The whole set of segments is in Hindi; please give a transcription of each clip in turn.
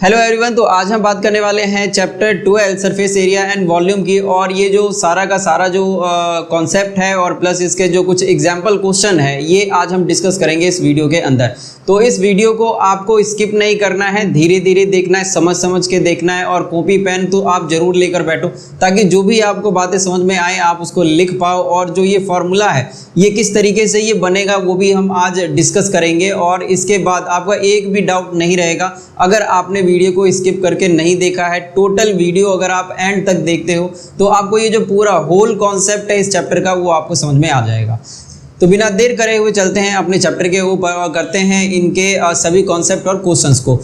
हेलो एवरीवन, तो आज हम बात करने वाले हैं chapter 12 surface area and volume की। और ये जो सारा का सारा जो कॉन्सेप्ट है और प्लस इसके जो कुछ एग्जाम्पल क्वेश्चन है ये आज हम डिस्कस करेंगे इस वीडियो के अंदर। तो इस वीडियो को आपको स्किप नहीं करना है, धीरे धीरे देखना है, समझ समझ के देखना है। और कॉपी पेन तो आप जरूर लेकर बैठो ताकि जो भी आपको बातें समझ में आए आप उसको लिख पाओ। और जो ये फॉर्मूला है ये किस तरीके से ये बनेगा वो भी हम आज डिस्कस करेंगे। और इसके बाद आपका एक भी डाउट नहीं रहेगा अगर आपने वीडियो को स्किप करके नहीं देखा है। टोटल वीडियो अगर आप एंड तक देखते हो तो आपको ये जो पूरा होल कॉन्सेप्ट है इस चैप्टर का वो आपको समझ में आ जाएगा। तो बिना देर करे हुए चलते हैं अपने चैप्टर के ऊपर और करते हैं इनके सभी कॉन्सेप्ट और क्वेश्चंस को।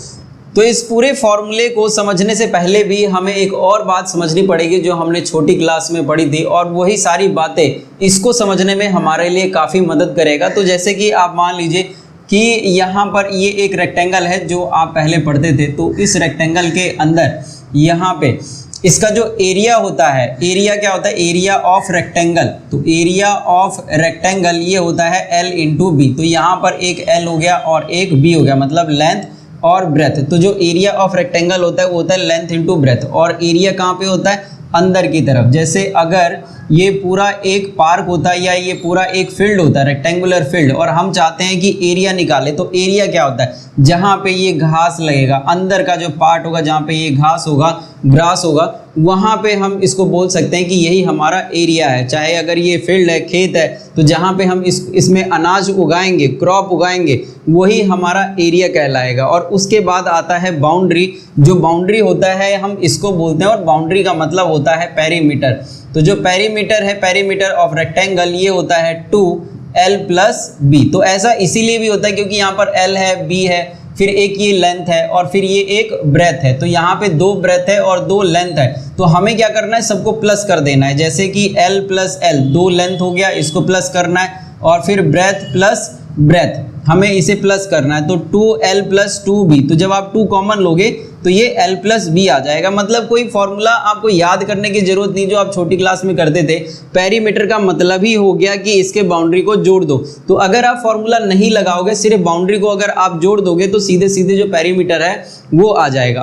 तो इस पूरे फॉर्मूले को समझने से पहले भी हमें एक और बात समझनी पड़ेगी जो हमने छोटी क्लास में पढ़ी थी, और वही सारी बातें इसको समझने में हमारे लिए काफ़ी मदद करेगा। तो जैसे कि आप मान लीजिए कि यहाँ पर ये एक रेक्टेंगल है जो आप पहले पढ़ते थे। तो इस रेक्टेंगल के अंदर यहाँ पे इसका जो एरिया होता है, एरिया क्या होता है, एरिया ऑफ रेक्टेंगल। तो एरिया ऑफ रेक्टेंगल ये होता है L इंटू बी। तो यहाँ पर एक L हो गया और एक B हो गया, मतलब लेंथ और ब्रेथ। तो जो एरिया ऑफ रेक्टेंगल होता है वो होता है लेंथ इंटू ब्रेथ। और एरिया कहाँ पे होता है, अंदर की तरफ। जैसे अगर ये पूरा एक पार्क होता है या ये पूरा एक फील्ड होता है, रेक्टेंगुलर फील्ड, और हम चाहते हैं कि एरिया निकाले, तो एरिया क्या होता है, जहाँ पे ये घास लगेगा, अंदर का जो पार्ट होगा जहाँ पे ये घास होगा, ग्रास होगा, वहाँ पे हम इसको बोल सकते हैं कि यही हमारा एरिया है। चाहे अगर ये फील्ड है, खेत है, तो जहाँ पे हम इसमें अनाज उगाएंगे, क्रॉप उगाएंगे, वही हमारा एरिया कहलाएगा। और उसके बाद आता है बाउंड्री। जो बाउंड्री होता है हम इसको बोलते हैं, और बाउंड्री का मतलब होता है पेरीमीटर। तो जो पेरीमीटर है, पेरीमीटर ऑफ रेक्टेंगल, ये होता है 2L प्लस बी। तो ऐसा इसीलिए भी होता है क्योंकि यहाँ पर L है, B है, फिर एक ये लेंथ है और फिर ये एक ब्रेथ है। तो यहाँ पे दो ब्रेथ है और दो लेंथ है। तो हमें क्या करना है, सबको प्लस कर देना है। जैसे कि L प्लस L, दो लेंथ हो गया, इसको प्लस करना है, और फिर ब्रेथ प्लस ब्रेथ हमें इसे प्लस करना है। तो 2L प्लस 2B। तो जब आप 2 कॉमन लोगे तो ये L प्लस B आ जाएगा। मतलब कोई फॉर्मूला आपको याद करने की जरूरत नहीं जो आप छोटी क्लास में करते थे। पेरीमीटर का मतलब ही हो गया कि इसके बाउंड्री को जोड़ दो। तो अगर आप फॉर्मूला नहीं लगाओगे, सिर्फ बाउंड्री को अगर आप जोड़ दोगे तो सीधे सीधे जो पेरीमीटर है वो आ जाएगा।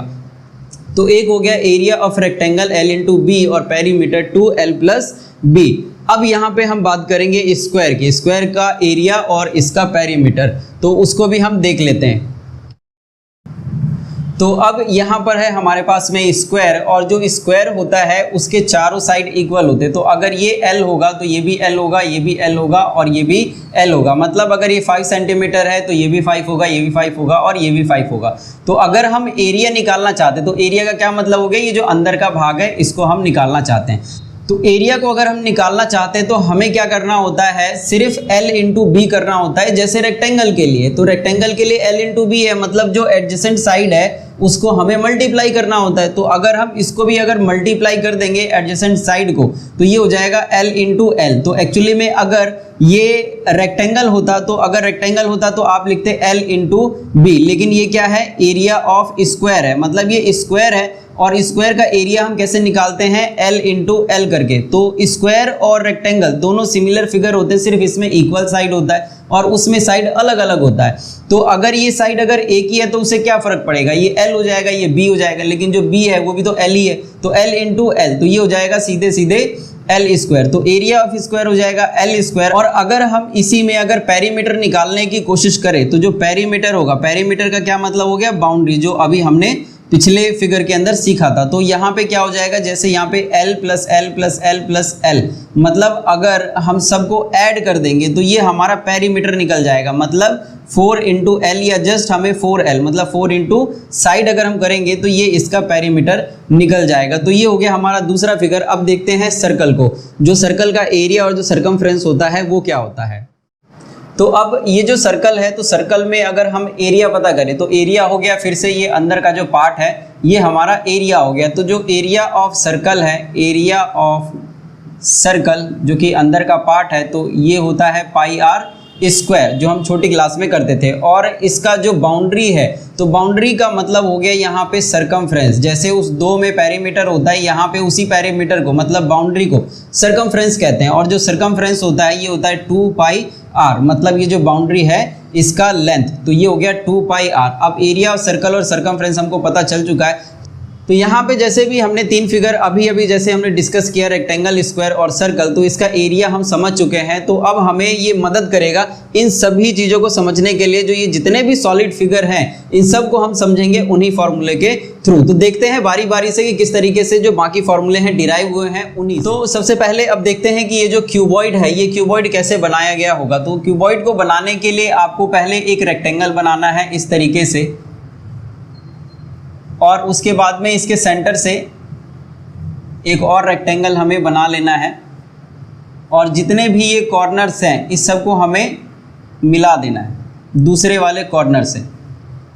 तो एक हो गया area of rectangle L into B और पेरीमीटर 2L प्लस B। अब यहाँ पे हम बात करेंगे स्क्वायर की, स्क्वायर का एरिया और इसका पेरीमीटर, तो उसको भी हम देख लेते हैं। तो अब यहाँ पर है हमारे पास में स्क्वायर, और जो स्क्वायर होता है उसके चारों साइड इक्वल होते हैं। तो अगर ये L होगा तो ये भी L होगा, ये भी L होगा और ये भी L होगा। मतलब अगर ये 5 सेंटीमीटर है तो ये भी 5 होगा, ये भी 5 होगा और ये भी 5 होगा। तो अगर हम एरिया निकालना चाहते हैं तो एरिया का क्या मतलब हो गया, ये जो अंदर का भाग है इसको हम निकालना चाहते हैं। तो एरिया को अगर हम निकालना चाहते हैं तो हमें क्या करना होता है, सिर्फ L इंटू बी करना होता है। जैसे रेक्टेंगल के लिए, तो रेक्टेंगल के लिए L इंटू बी है, मतलब जो एडजेसेंट साइड है उसको हमें मल्टीप्लाई करना होता है। तो अगर हम इसको भी अगर मल्टीप्लाई कर देंगे एडजेसेंट साइड को तो ये हो जाएगा L इंटू L। तो एक्चुअली में अगर ये रेक्टेंगल होता तो आप लिखते L इंटू बी, लेकिन ये क्या है, एरिया ऑफ स्क्वायर है, मतलब ये स्क्वायर है। और स्क्वायर का एरिया हम कैसे निकालते हैं, L इंटू L करके। तो स्क्वायर और रेक्टेंगल दोनों सिमिलर फिगर होते हैं, सिर्फ इसमें इक्वल साइड होता है और उसमें साइड अलग अलग होता है। तो अगर ये साइड अगर एक ही है तो उससे क्या फर्क पड़ेगा, ये L हो जाएगा, ये B हो जाएगा, लेकिन जो B है वो भी तो L ही है। तो L इंटू L, तो ये हो जाएगा सीधे सीधे L स्क्वायर। तो एरिया ऑफ स्क्वायर हो जाएगा L स्क्वायर। और अगर हम इसी में अगर पेरीमीटर निकालने की कोशिश करें तो जो पेरीमीटर होगा, पेरीमीटर का क्या मतलब हो गया, बाउंड्री, जो अभी हमने पिछले फिगर के अंदर सीखा था। तो यहाँ पे क्या हो जाएगा, जैसे यहाँ पे L plus L plus L plus L, मतलब अगर हम सबको ऐड कर देंगे तो ये हमारा पेरीमीटर निकल जाएगा। मतलब 4 इंटू L, या जस्ट हमें 4L, मतलब 4 इंटू साइड अगर हम करेंगे तो ये इसका पेरीमीटर निकल जाएगा। तो ये हो गया हमारा दूसरा फिगर। अब देखते हैं सर्कल को, जो सर्कल का एरिया और जो सर्कमफ्रेंस होता है वो क्या होता है। तो अब ये जो सर्कल है, तो सर्कल में अगर हम एरिया पता करें तो एरिया हो गया, फिर से ये अंदर का जो पार्ट है ये हमारा एरिया हो गया। तो जो एरिया ऑफ सर्कल है, एरिया ऑफ सर्कल जो कि अंदर का पार्ट है, तो ये होता है पाई आर स्क्वायर, जो हम छोटी क्लास में करते थे। और इसका जो बाउंड्री है, तो बाउंड्री का मतलब हो गया यहाँ पे सर्कमफ्रेंस। जैसे उस 2 में पेरीमीटर होता है, यहाँ पे उसी पेरीमीटर को, मतलब बाउंड्री को सर्कमफ्रेंस कहते हैं। और जो सर्कमफ्रेंस होता है ये होता है 2 पाई आर, मतलब ये जो बाउंड्री है इसका लेंथ, तो ये हो गया 2 पाई r। अब एरिया ऑफ सर्कल और सरकमफ्रेंस हमको पता चल चुका है। तो यहाँ पे जैसे भी हमने 3 फिगर अभी जैसे हमने डिस्कस किया, रेक्टेंगल, स्क्वायर और सर्कल, तो इसका एरिया हम समझ चुके हैं। तो अब हमें ये मदद करेगा इन सभी चीज़ों को समझने के लिए, जो ये जितने भी सॉलिड फिगर हैं इन सब को हम समझेंगे उन्हीं फॉर्मूले के थ्रू। तो देखते हैं बारी बारी से कि किस तरीके से जो बाकी फॉर्मूले हैं डिराइव हुए हैं उन्हीं। तो सबसे पहले अब देखते हैं कि ये जो क्यूबॉइड है, ये क्यूबॉइड कैसे बनाया गया होगा। तो क्यूबॉइड को बनाने के लिए आपको पहले एक रेक्टेंगल बनाना है इस तरीके से, और उसके बाद में इसके सेंटर से एक और रेक्टेंगल हमें बना लेना है, और जितने भी ये कॉर्नर्स हैं इस सब को हमें मिला देना है दूसरे वाले कॉर्नर से,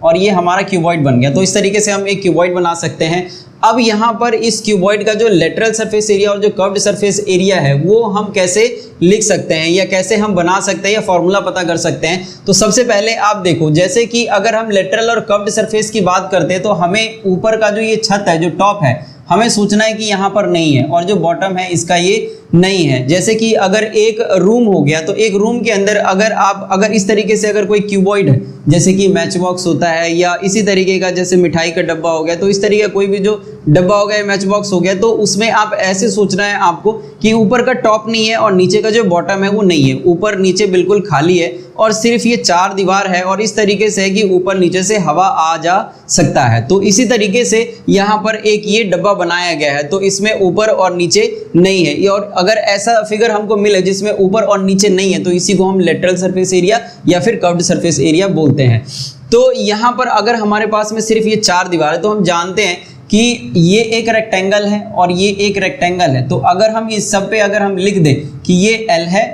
और ये हमारा क्यूबॉइड बन गया। तो इस तरीके से हम एक क्यूबॉइड बना सकते हैं। अब यहाँ पर इस क्यूबॉइड का जो लेटरल सरफेस एरिया और जो कर्व्ड सरफेस एरिया है वो हम कैसे लिख सकते हैं या कैसे हम बना सकते हैं या फॉर्मूला पता कर सकते हैं। तो सबसे पहले आप देखो, जैसे कि अगर हम लेटरल और कर्व्ड सरफेस की बात करते हैं तो हमें ऊपर का जो ये छत है, जो टॉप है, हमें सोचना है कि यहाँ पर नहीं है, और जो बॉटम है इसका ये नहीं है। जैसे कि अगर एक रूम हो गया, तो एक रूम के अंदर अगर इस तरीके से अगर कोई क्यूबॉइड है, जैसे कि मैच बॉक्स होता है या इसी तरीके का जैसे मिठाई का डब्बा हो गया, तो इस तरीके का कोई भी जो डब्बा हो गया, मैच बॉक्स हो गया, तो उसमें आप ऐसे सोचना है आपको कि ऊपर का टॉप नहीं है और नीचे का जो बॉटम है वो नहीं है, ऊपर नीचे बिल्कुल खाली है और सिर्फ ये 4 दीवार है, और इस तरीके से है कि ऊपर नीचे से हवा आ जा सकता है। तो इसी तरीके से यहाँ पर एक ये डब्बा बनाया गया है, तो इसमें ऊपर और नीचे नहीं है। और अगर ऐसा फिगर हमको मिले जिसमें ऊपर और नीचे नहीं है, तो इसी को हम लेटरल सरफेस एरिया या फिर कर्व्ड सरफेस एरिया बोलते हैं। तो यहाँ पर अगर हमारे पास में सिर्फ ये 4 दीवार है, तो हम जानते हैं कि ये एक रेक्टेंगल है और ये एक रेक्टेंगल है। तो अगर हम इस सब पे अगर हम लिख दें कि ये L है,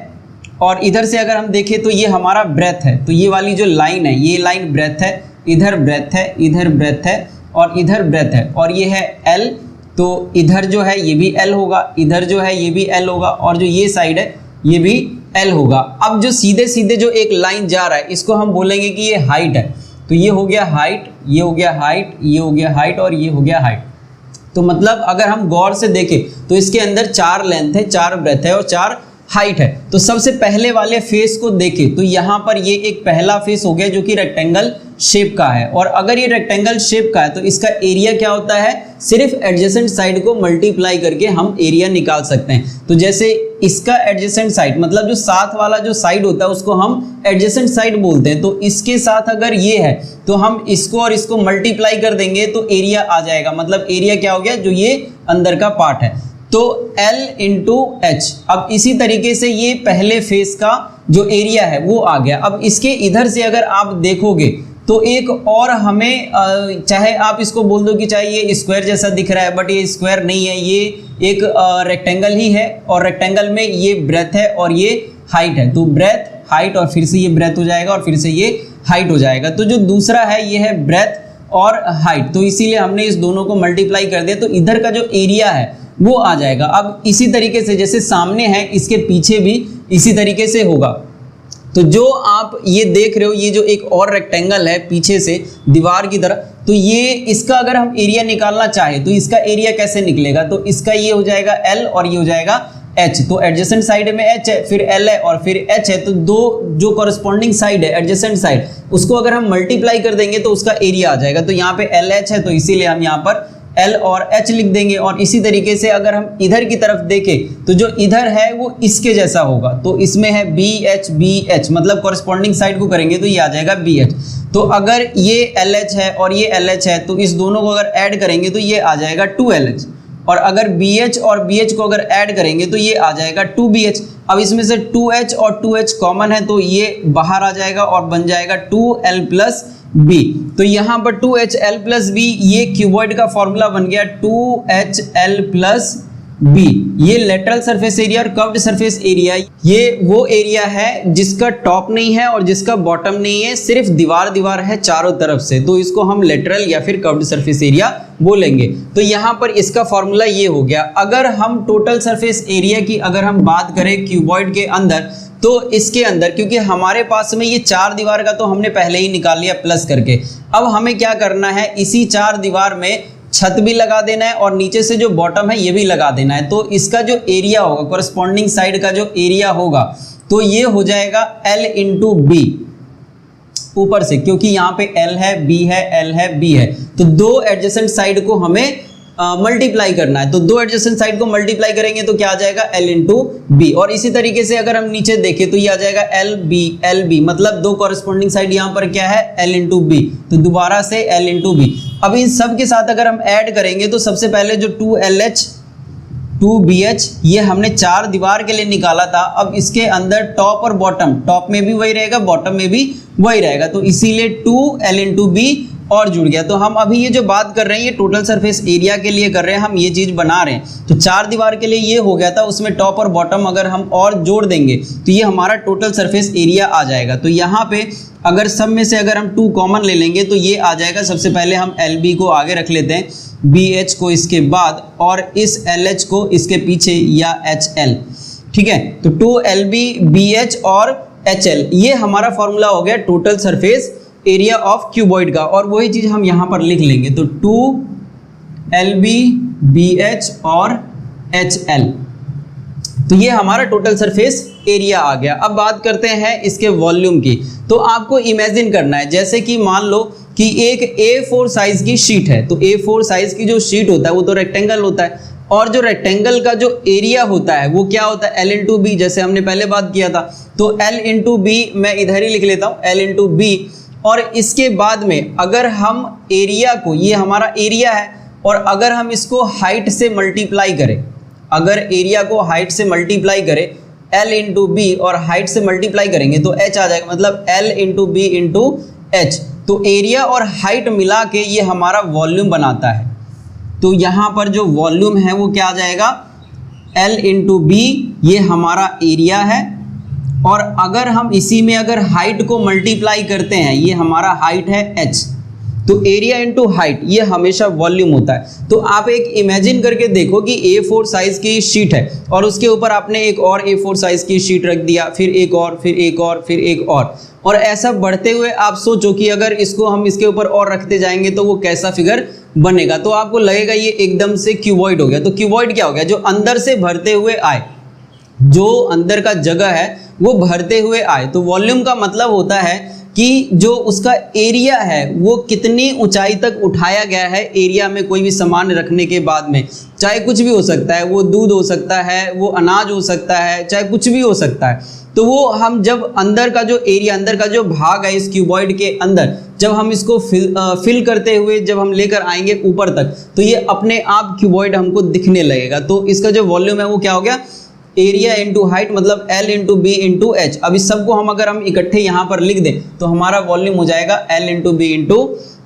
और इधर से अगर हम देखें तो ये हमारा ब्रेथ है, तो ये वाली जो लाइन है ये लाइन ब्रेथ है, इधर ब्रेथ है, इधर ब्रेथ है और इधर ब्रेथ है, और ये है L। तो इधर जो है ये भी L होगा, इधर जो है ये भी L होगा, और जो ये साइड है ये भी L होगा। अब जो सीधे सीधे जो एक लाइन जा रहा है इसको हम बोलेंगे कि ये हाइट है। तो ये हो गया हाइट, ये हो गया हाइट, ये हो गया हाइट और ये हो गया हाइट। तो मतलब अगर हम गौर से देखें तो इसके अंदर 4 लेंथ है, 4 ब्रेथ है और 4 हाइट है। तो सबसे पहले वाले फेस को देखें तो यहाँ पर ये एक पहला फेस हो गया जो कि रेक्टेंगल शेप का है, और अगर ये रेक्टेंगल शेप का है तो इसका एरिया क्या होता है, सिर्फ एडजेसेंट साइड को मल्टीप्लाई करके हम एरिया निकाल सकते हैं। तो जैसे इसका एडजेसेंट साइड मतलब जो साथ वाला जो साइड होता है उसको हम एडजेसेंट साइड बोलते हैं। तो इसके साथ अगर ये है तो हम इसको और इसको मल्टीप्लाई कर देंगे तो एरिया आ जाएगा। मतलब एरिया क्या हो गया, जो ये अंदर का पार्ट है, तो L इंटू H। अब इसी तरीके से ये पहले फेस का जो एरिया है वो आ गया। अब इसके इधर से अगर आप देखोगे तो एक और हमें चाहे आप इसको बोल दो कि चाहे ये स्क्वायर जैसा दिख रहा है, बट ये स्क्वायर नहीं है, ये एक रेक्टेंगल ही है, और रेक्टेंगल में ये ब्रेथ है और ये हाइट है। तो ब्रेथ, हाइट और फिर से ये ब्रेथ हो जाएगा और फिर से ये हाइट हो जाएगा। तो जो दूसरा है ये है ब्रेथ और हाइट, तो इसीलिए हमने इस दोनों को मल्टीप्लाई कर दिया, तो इधर का जो एरिया है वो आ जाएगा। अब इसी तरीके से जैसे सामने है इसके पीछे भी इसी तरीके से होगा। तो जो आप ये देख रहे हो ये जो एक और रेक्टेंगल है पीछे से दीवार की तरह, तो ये इसका अगर हम एरिया निकालना चाहे तो इसका एरिया कैसे निकलेगा, तो इसका ये हो जाएगा L और ये हो जाएगा H। तो एडजेसेंट साइड में H है, फिर L है और फिर H है, तो दो जो कॉरस्पॉन्डिंग साइड है एडजेसेंट साइड उसको अगर हम मल्टीप्लाई कर देंगे तो उसका एरिया आ जाएगा। तो यहाँ पे LH है तो इसीलिए हम यहाँ पर L और H लिख देंगे। और इसी तरीके से अगर हम इधर की तरफ देखें तो जो इधर है वो इसके जैसा होगा, तो इसमें है BH मतलब कॉरस्पॉन्डिंग साइड को करेंगे तो ये आ जाएगा BH। तो अगर ये LH है और ये LH है तो इस दोनों को अगर ऐड करेंगे तो ये आ जाएगा 2LH, और अगर BH और BH को अगर ऐड करेंगे तो ये आ जाएगा 2BH। अब इसमें से 2H और 2H कॉमन है तो ये बाहर आ जाएगा और बन जाएगा 2L प्लस B। तो यहाँ पर 2HL प्लस B ये क्यूबॉइड का फॉर्मूला बन गया 2HL प्लस B। ये लेटरल सरफेस एरिया और कर्व्ड सरफेस एरिया, ये वो एरिया है जिसका टॉप नहीं है और जिसका बॉटम नहीं है, सिर्फ दीवार दीवार है चारों तरफ से, तो इसको हम लेटरल या फिर कर्व्ड सरफेस एरिया बोलेंगे। तो यहाँ पर इसका फॉर्मूला ये हो गया। अगर हम टोटल सरफेस एरिया की अगर हम बात करें क्यूबॉइड के अंदर, तो इसके अंदर क्योंकि हमारे पास में ये 4 दीवार का तो हमने पहले ही निकाल लिया प्लस करके, अब हमें क्या करना है, इसी 4 दीवार में छत भी लगा देना है और नीचे से जो बॉटम है ये भी लगा देना है। तो इसका जो एरिया होगा कॉरस्पॉन्डिंग साइड का जो एरिया होगा तो ये हो जाएगा L इंटू B। ऊपर से, क्योंकि यहाँ पे L है, B है, L है, B है, तो दो एडजेसेंट साइड को हमें मल्टीप्लाई करना है। तो दो एडजेसेंट साइड को मल्टीप्लाई करेंगे तो क्या आ जाएगा L इंटू बी। और इसी तरीके से अगर हम नीचे देखें तो ये आ जाएगा L B, मतलब दो कॉरेस्पॉन्डिंग साइड यहाँ पर क्या है L इंटू बी, तो दोबारा से L इंटू बी। अब इन सब के साथ अगर हम ऐड करेंगे तो सबसे पहले जो 2LH 2BH ये हमने चार दीवार के लिए निकाला था, अब इसके अंदर टॉप और बॉटम, टॉप में भी वही रहेगा, बॉटम में भी वही रहेगा, तो इसीलिए 2L इंटू बी और जुड़ गया। तो हम अभी ये जो बात कर रहे हैं ये टोटल सरफेस एरिया के लिए कर रहे हैं, हम ये चीज़ बना रहे हैं। तो चार दीवार के लिए ये हो गया था, उसमें टॉप और बॉटम अगर हम और जोड़ देंगे तो ये हमारा टोटल सरफेस एरिया आ जाएगा। तो यहाँ पे अगर सब में से अगर हम 2 कॉमन ले लेंगे तो ये आ जाएगा। सबसे पहले हम LB को आगे रख लेते हैं, BH को इसके बाद और इस LH को इसके पीछे या HL, ठीक है। तो 2LB BH और HL ये हमारा फॉर्मूला हो गया total surface area of cuboid का, और वही चीज हम यहां पर लिख लेंगे। तो 2LB BH और HL, तो ये हमारा टोटल सरफेस एरिया आ गया। अब बात करते हैं इसके वॉल्यूम की। तो आपको इमेजिन करना है जैसे कि मान लो कि एक A4 साइज की शीट है, तो A4 साइज की जो शीट होता है वो तो रेक्टेंगल होता है, और जो रेक्टेंगल का जो एरिया होता है वो क्या होता है L इंटू बी, जैसे हमने पहले बात किया था। तो L इंटू बी मैं इधर ही लिख लेता हूँ, L इंटू बी। और इसके बाद में अगर हम एरिया को, ये हमारा एरिया है, और अगर हम इसको हाइट से मल्टीप्लाई करें, अगर एरिया को हाइट से मल्टीप्लाई करें L इंटू बी और हाइट से मल्टीप्लाई करेंगे तो H आ जाएगा, मतलब L into B into H। तो एरिया और हाइट मिला के ये हमारा वॉल्यूम बनाता है। तो यहाँ पर जो वॉल्यूम है वो क्या आ जाएगा L इंटू बी, ये हमारा एरिया है, और अगर हम इसी में अगर हाइट को मल्टीप्लाई करते हैं, ये हमारा हाइट है H, तो एरिया इंटू हाइट ये हमेशा वॉल्यूम होता है। तो आप एक इमेजिन करके देखो कि A4 साइज की शीट है और उसके ऊपर आपने एक और A4 साइज की शीट रख दिया, फिर एक और, फिर एक और, फिर एक और ऐसा बढ़ते हुए आप सोचो कि अगर इसको हम इसके ऊपर और रखते जाएंगे तो वो कैसा फिगर बनेगा। तो आपको लगेगा ये एकदम से क्यूबॉइड हो गया। तो क्यूबॉइड क्या हो गया, जो अंदर से भरते हुए आए, जो अंदर का जगह है वो भरते हुए आए। तो वॉल्यूम का मतलब होता है कि जो उसका एरिया है वो कितनी ऊंचाई तक उठाया गया है एरिया में कोई भी सामान रखने के बाद में, चाहे कुछ भी हो सकता है, वो दूध हो सकता है, वो अनाज हो सकता है, चाहे कुछ भी हो सकता है। तो वो हम जब अंदर का जो एरिया, अंदर का जो भाग है इस क्यूबॉइड के अंदर, जब हम इसको फिल करते हुए जब हम लेकर आएंगे ऊपर तक, तो ये अपने आप क्यूबॉइड हमको दिखने लगेगा। तो इसका जो वॉल्यूम है वो क्या हो गया, एरिया इंटू हाइट, मतलब L into B into H. अब इस सबको हम अगर हम इकट्ठे यहाँ पर लिख दें तो हमारा वॉल्यूम हो जाएगा L into B into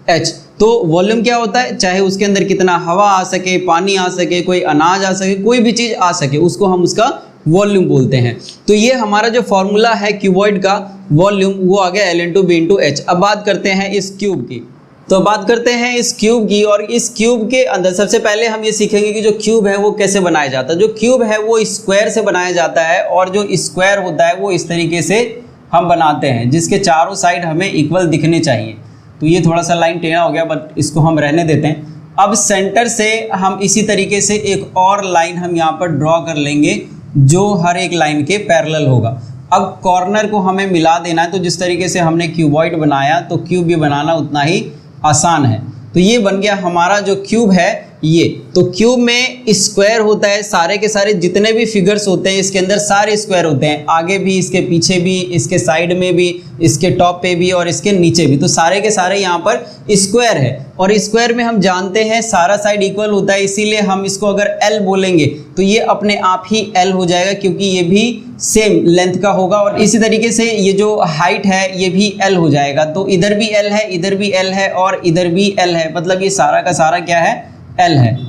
H. तो वॉल्यूम क्या होता है, चाहे उसके अंदर कितना हवा आ सके, पानी आ सके, कोई अनाज आ सके, कोई भी चीज़ आ सके, उसको हम उसका वॉल्यूम बोलते हैं। तो ये हमारा जो फॉर्मूला है क्यूबॉइड का वॉल्यूम वो आ गया L into B into H. अब बात करते हैं इस क्यूब की। तो बात करते हैं इस क्यूब की, और इस क्यूब के अंदर सबसे पहले हम ये सीखेंगे कि जो क्यूब है वो कैसे बनाया जाता है। जो क्यूब है वो स्क्वायर से बनाया जाता है, और जो स्क्वायर होता है वो इस तरीके से हम बनाते हैं जिसके चारों साइड हमें इक्वल दिखने चाहिए। तो ये थोड़ा सा लाइन टेढ़ा हो गया, बट इसको हम रहने देते हैं। अब सेंटर से हम इसी तरीके से एक और लाइन हम यहाँ पर ड्रॉ कर लेंगे जो हर एक लाइन के पैरेलल होगा। अब कॉर्नर को हमें मिला देना है। तो जिस तरीके से हमने क्यूबॉइड बनाया तो क्यूब भी बनाना उतना ही आसान है। तो ये बन गया हमारा जो क्यूब है ये। तो क्यूब में स्क्वायर होता है, सारे के सारे जितने भी फिगर्स होते हैं इसके अंदर सारे स्क्वायर होते हैं, आगे भी, इसके पीछे भी, इसके साइड में भी, इसके टॉप पे भी और इसके नीचे भी। तो सारे के सारे यहाँ पर स्क्वायर है, और स्क्वायर में हम जानते हैं सारा साइड इक्वल होता है, इसीलिए हम इसको अगर L बोलेंगे तो ये अपने आप ही L हो जाएगा, क्योंकि ये भी सेम लेंथ का होगा। और इसी तरीके से ये जो हाइट है ये भी L हो जाएगा। तो इधर भी L है, इधर भी L है और इधर भी L है, मतलब ये सारा का सारा क्या है, L है।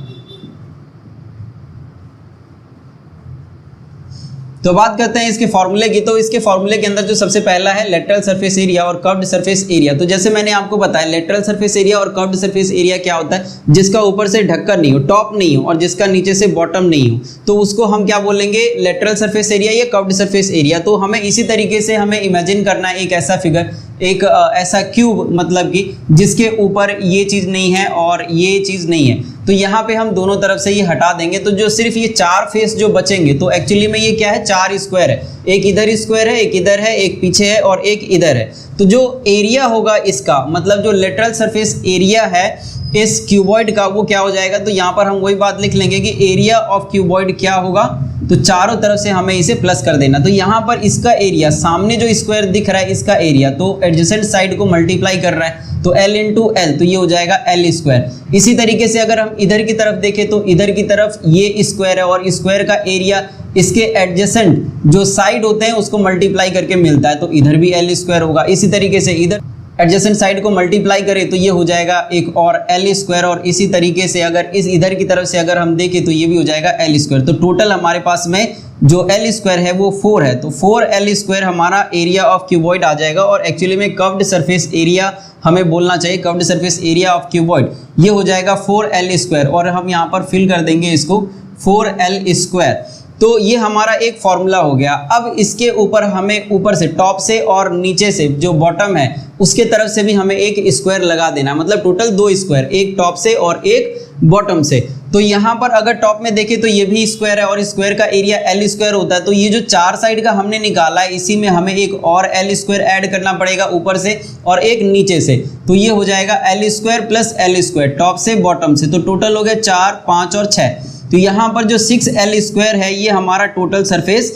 तो बात करते हैं इसके फॉर्मूले की। तो इसके फॉर्मूले के अंदर जो सबसे पहला है लेटरल सरफेस एरिया और कर्व्ड सरफेस एरिया। तो जैसे मैंने आपको बताया लेटरल सरफेस एरिया और कर्व्ड सरफेस एरिया क्या होता है, जिसका ऊपर से ढक्कन नहीं हो, टॉप नहीं हो, और जिसका नीचे से बॉटम नहीं हो, तो उसको हम क्या बोलेंगे, लेटरल सरफेस एरिया या कर्व्ड सरफेस एरिया। तो हमें इसी तरीके से हमें इमेजिन करना है एक ऐसा फिगर, एक ऐसा क्यूब मतलब कि जिसके ऊपर ये चीज़ नहीं है और ये चीज़ नहीं है, तो यहाँ पे हम दोनों तरफ से ये हटा देंगे, तो जो सिर्फ ये 4 फेस जो बचेंगे, तो एक्चुअली में ये क्या है, 4 स्क्वायर है, एक इधर स्क्वायर है, एक इधर है, एक पीछे है और एक इधर है। तो जो एरिया होगा इसका, मतलब जो लेटरल सरफेस एरिया है इस क्यूबॉइड का, वो क्या हो जाएगा, तो यहाँ पर हम वही बात लिख लेंगे कि एरिया ऑफ क्यूबॉइड क्या होगा, तो चारों तरफ से हमें इसे प्लस कर देना। तो यहाँ पर इसका एरिया, सामने जो स्क्वायर दिख रहा है इसका एरिया, तो एडजेसेंट साइड को मल्टीप्लाई कर रहा है, तो L इंटू एल, तो ये हो जाएगा L स्क्वायर। इसी तरीके से अगर हम इधर की तरफ देखें तो इधर की तरफ ये स्क्वायर है और स्क्वायर का एरिया इसके एडजेसेंट जो साइड होते हैं उसको मल्टीप्लाई करके मिलता है, तो इधर भी L स्क्वायर होगा। इसी तरीके से इधर एडजेसेंट साइड को मल्टीप्लाई करें तो ये हो जाएगा एक और L स्क्वायर, और इसी तरीके से अगर इस इधर की तरफ से अगर हम देखें तो ये भी हो जाएगा L स्क्वायर। तो टोटल हमारे पास में जो L स्क्वायर है वो 4 है, तो 4L स्क्वायर हमारा एरिया ऑफ क्यूबॉइड आ जाएगा। और एक्चुअली में कर्व्ड सरफेस एरिया हमें बोलना चाहिए, curved surface area of cuboid ये हो जाएगा 4L स्क्वायर, और हम यहाँ पर फिल कर देंगे इसको 4L स्क्वायर। तो ये हमारा एक फॉर्मूला हो गया। अब इसके ऊपर हमें ऊपर से, टॉप से और नीचे से जो बॉटम है उसके तरफ से भी हमें एक स्क्वायर लगा देना, मतलब टोटल 2 स्क्वायर, एक टॉप से और एक बॉटम से। तो यहाँ पर अगर टॉप में देखें तो ये भी स्क्वायर है और स्क्वायर का एरिया L स्क्वायर होता है, तो ये जो 4 साइड का हमने निकाला है इसी में हमें एक और L स्क्वायर ऐड करना पड़ेगा ऊपर से और एक नीचे से, तो ये हो जाएगा L square plus L square top से बॉटम से। तो टोटल हो गया 4, 5 और 6। तो यहाँ पर जो 6L स्क्वायर है ये हमारा टोटल सरफेस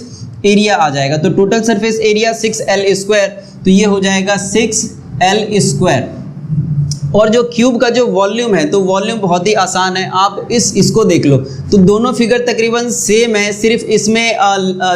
एरिया आ जाएगा। तो total surface area 6L square, तो ये हो जाएगा 6L स्क्वायर। और जो क्यूब का जो वॉल्यूम है, तो वॉल्यूम बहुत ही आसान है, आप इसको देख लो, तो दोनों फिगर तकरीबन सेम है, सिर्फ इसमें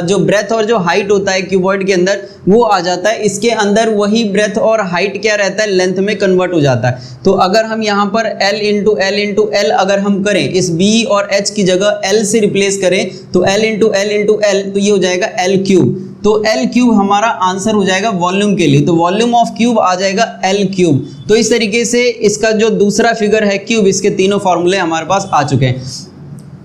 जो ब्रेथ और जो हाइट होता है क्यूबॉइड के अंदर वो आ जाता है, इसके अंदर वही ब्रेथ और हाइट क्या रहता है, लेंथ में कन्वर्ट हो जाता है। तो अगर हम यहाँ पर L इंटू L अगर हम करें, इस B और H की जगह L से रिप्लेस करें, तो L इंटू L तो ये हो जाएगा L क्यूब। तो L क्यूब हमारा आंसर हो जाएगा वॉल्यूम के लिए, तो वॉल्यूम ऑफ क्यूब आ जाएगा L क्यूब। तो इस तरीके से इसका जो दूसरा फिगर है क्यूब, इसके तीनों फॉर्मूले हमारे पास आ चुके हैं।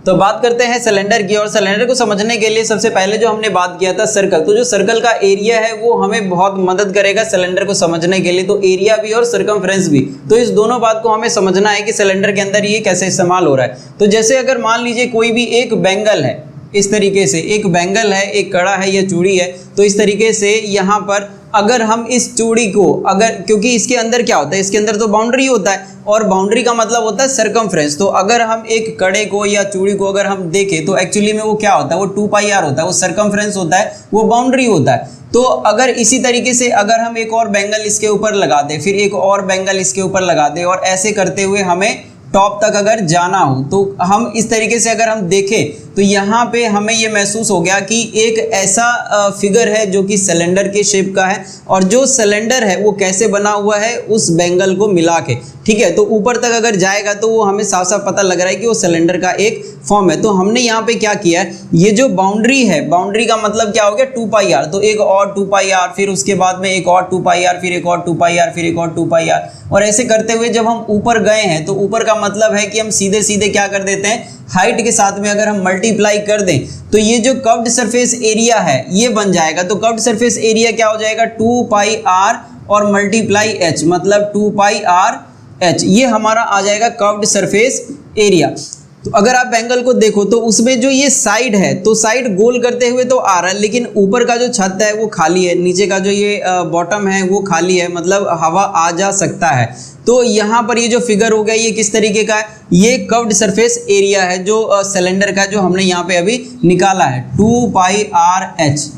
तो बात करते हैं सिलेंडर की, और सिलेंडर को समझने के लिए सबसे पहले जो हमने बात किया था सर्कल, तो जो सर्कल का एरिया है वो हमें बहुत मदद करेगा सिलेंडर को समझने के लिए, तो एरिया भी और सर्कमफ्रेंस भी। तो इस दोनों बात को हमें समझना है कि सिलेंडर के अंदर ये कैसे इस्तेमाल हो रहा है। तो जैसे अगर मान लीजिए कोई भी एक बैंगल है, इस तरीके से एक बैंगल है, एक कड़ा है या चूड़ी है, तो इस तरीके से यहाँ पर अगर हम इस चूड़ी को, अगर, क्योंकि इसके अंदर क्या होता है, इसके अंदर तो बाउंड्री होता है और बाउंड्री का मतलब होता है सर्कमफ्रेंस, तो अगर हम एक कड़े को या चूड़ी को अगर हम देखें तो एक्चुअली में वो क्या होता है, वो 2πr होता है, वो सर्कमफ्रेंस होता है, वो बाउंड्री होता है। तो अगर इसी तरीके से अगर हम एक और बैंगल इसके ऊपर लगा दें, फिर एक और बैंगल इसके ऊपर लगा दें, और ऐसे करते हुए हमें टॉप तक अगर जाना हो, तो हम इस तरीके से अगर हम देखें तो यहाँ पे हमें ये महसूस हो गया कि एक ऐसा फिगर है जो कि सिलेंडर के शेप का है, और जो सिलेंडर है वो कैसे बना हुआ है, उस बैंगल को मिला के, ठीक है। तो ऊपर तक अगर जाएगा तो वो हमें साफ साफ पता लग रहा है कि वो सिलेंडर का एक फॉर्म है। तो हमने यहाँ पे क्या किया है, ये जो बाउंड्री है, बाउंड्री का मतलब क्या हो गया 2πr, तो एक और 2πr, फिर उसके बाद में एक और 2πr, फिर एक और 2πr, फिर एक और 2πr, और ऐसे करते हुए जब हम ऊपर गए हैं तो ऊपर का मतलब है कि हम सीधे सीधे क्या कर देते हैं, हाइट के साथ में अगर हम मल्टीप्लाई कर दें तो ये जो कर्व्ड सरफेस एरिया है ये बन जाएगा। तो कर्व्ड सरफेस एरिया क्या हो जाएगा, 2πr और मल्टीप्लाई h, मतलब 2πr h, ये हमारा आ जाएगा कर्व्ड सरफेस एरिया। तो अगर आप बैंगल को देखो तो उसमें जो ये साइड है, तो साइड गोल करते हुए तो आ रहा है, लेकिन ऊपर का जो छत है वो खाली है, नीचे का जो ये बॉटम है वो खाली है, मतलब हवा आ जा सकता है। तो यहाँ पर ये जो फिगर हो गया ये किस तरीके का है, ये कर्व्ड सरफेस एरिया है जो सिलेंडर का, जो हमने यहाँ पे अभी निकाला है 2πr h।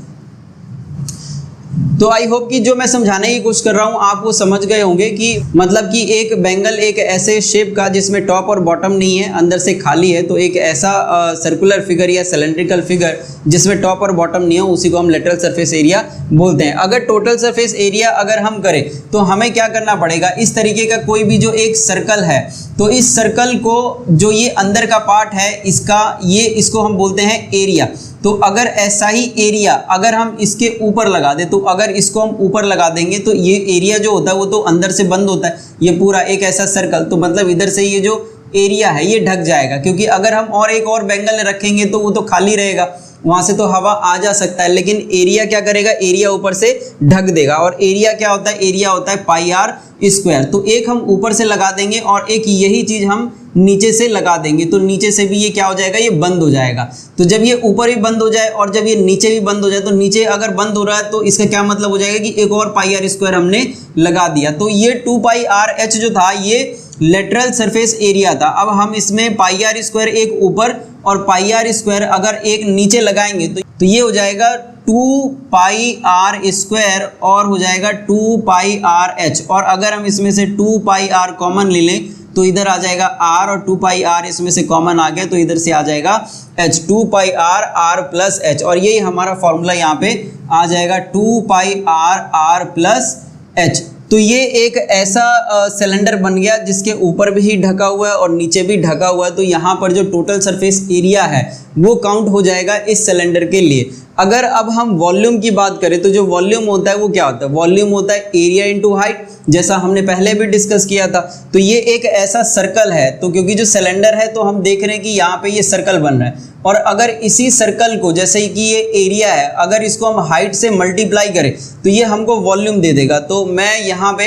तो आई होप कि जो मैं समझाने की कोशिश कर रहा हूँ आप वो समझ गए होंगे कि मतलब कि एक बैंगल एक ऐसे शेप का जिसमें टॉप और बॉटम नहीं है, अंदर से खाली है, तो एक ऐसा सर्कुलर फिगर या सिलेंड्रिकल फिगर जिसमें टॉप और बॉटम नहीं हो, उसी को हम लेटरल सरफेस एरिया बोलते हैं। अगर टोटल सरफेस एरिया अगर हम करें तो हमें क्या करना पड़ेगा, इस तरीके का कोई भी जो एक सर्कल है, तो इस सर्कल को जो ये अंदर का पार्ट है इसका, ये इसको हम बोलते हैं एरिया। तो अगर ऐसा ही एरिया अगर हम इसके ऊपर लगा दें, तो अगर इसको हम ऊपर लगा देंगे तो ये एरिया जो होता है वो तो अंदर से बंद होता है, ये पूरा एक ऐसा सर्कल, तो मतलब इधर से ये जो एरिया है ये ढक जाएगा, क्योंकि अगर हम और एक और बैंगल रखेंगे तो वो तो खाली रहेगा। वहां से तो हवा आ जा सकता है, लेकिन एरिया क्या करेगा, एरिया ऊपर से ढक देगा। और एरिया क्या होता है, एरिया होता है पाई आर स्क्वायर। तो एक हम ऊपर से लगा देंगे और एक यही चीज हम नीचे से लगा देंगे, तो नीचे से भी ये क्या हो जाएगा, ये बंद हो जाएगा। तो जब ये ऊपर भी बंद हो जाए और जब ये नीचे भी बंद हो जाए, तो नीचे अगर बंद हो रहा है तो इसका क्या मतलब हो जाएगा कि एक और पाई आर स्क्वायर हमने लगा दिया। तो ये 2 पाई आर एच जो था ये लेटरल सरफेस एरिया था। अब हम इसमें पाई आर स्क्वायर एक ऊपर और पाई आर स्क्वायर अगर एक नीचे लगाएंगे तो ये हो जाएगा 2 पाई आर स्क्वायर और हो जाएगा 2 पाई आर एच। और अगर हम इसमें से 2 पाई आर कॉमन ले लें तो इधर आ जाएगा आर और 2 पाई आर इसमें से कॉमन आ गया तो इधर से आ जाएगा H, 2 pi R R plus H. और यही हमारा फॉर्मूला यहाँ पे आ जाएगा 2 pi R R plus H. तो ये एक ऐसा सिलेंडर बन गया जिसके ऊपर भी ढका हुआ है और नीचे भी ढका हुआ है। तो यहाँ पर जो टोटल सरफेस एरिया है वो काउंट हो जाएगा इस सिलेंडर के लिए। अगर अब हम वॉल्यूम की बात करें तो जो वॉल्यूम होता है वो क्या होता है, वॉल्यूम होता है एरिया इंटू हाइट, जैसा हमने पहले भी डिस्कस किया था। तो ये एक ऐसा सर्कल है, तो क्योंकि जो सिलेंडर है तो हम देख रहे हैं कि यहाँ पे ये सर्कल बन रहा है और अगर इसी सर्कल को, जैसे कि ये एरिया है, अगर इसको हम हाइट से मल्टीप्लाई करें तो ये हमको वॉल्यूम दे देगा। तो मैं यहाँ पे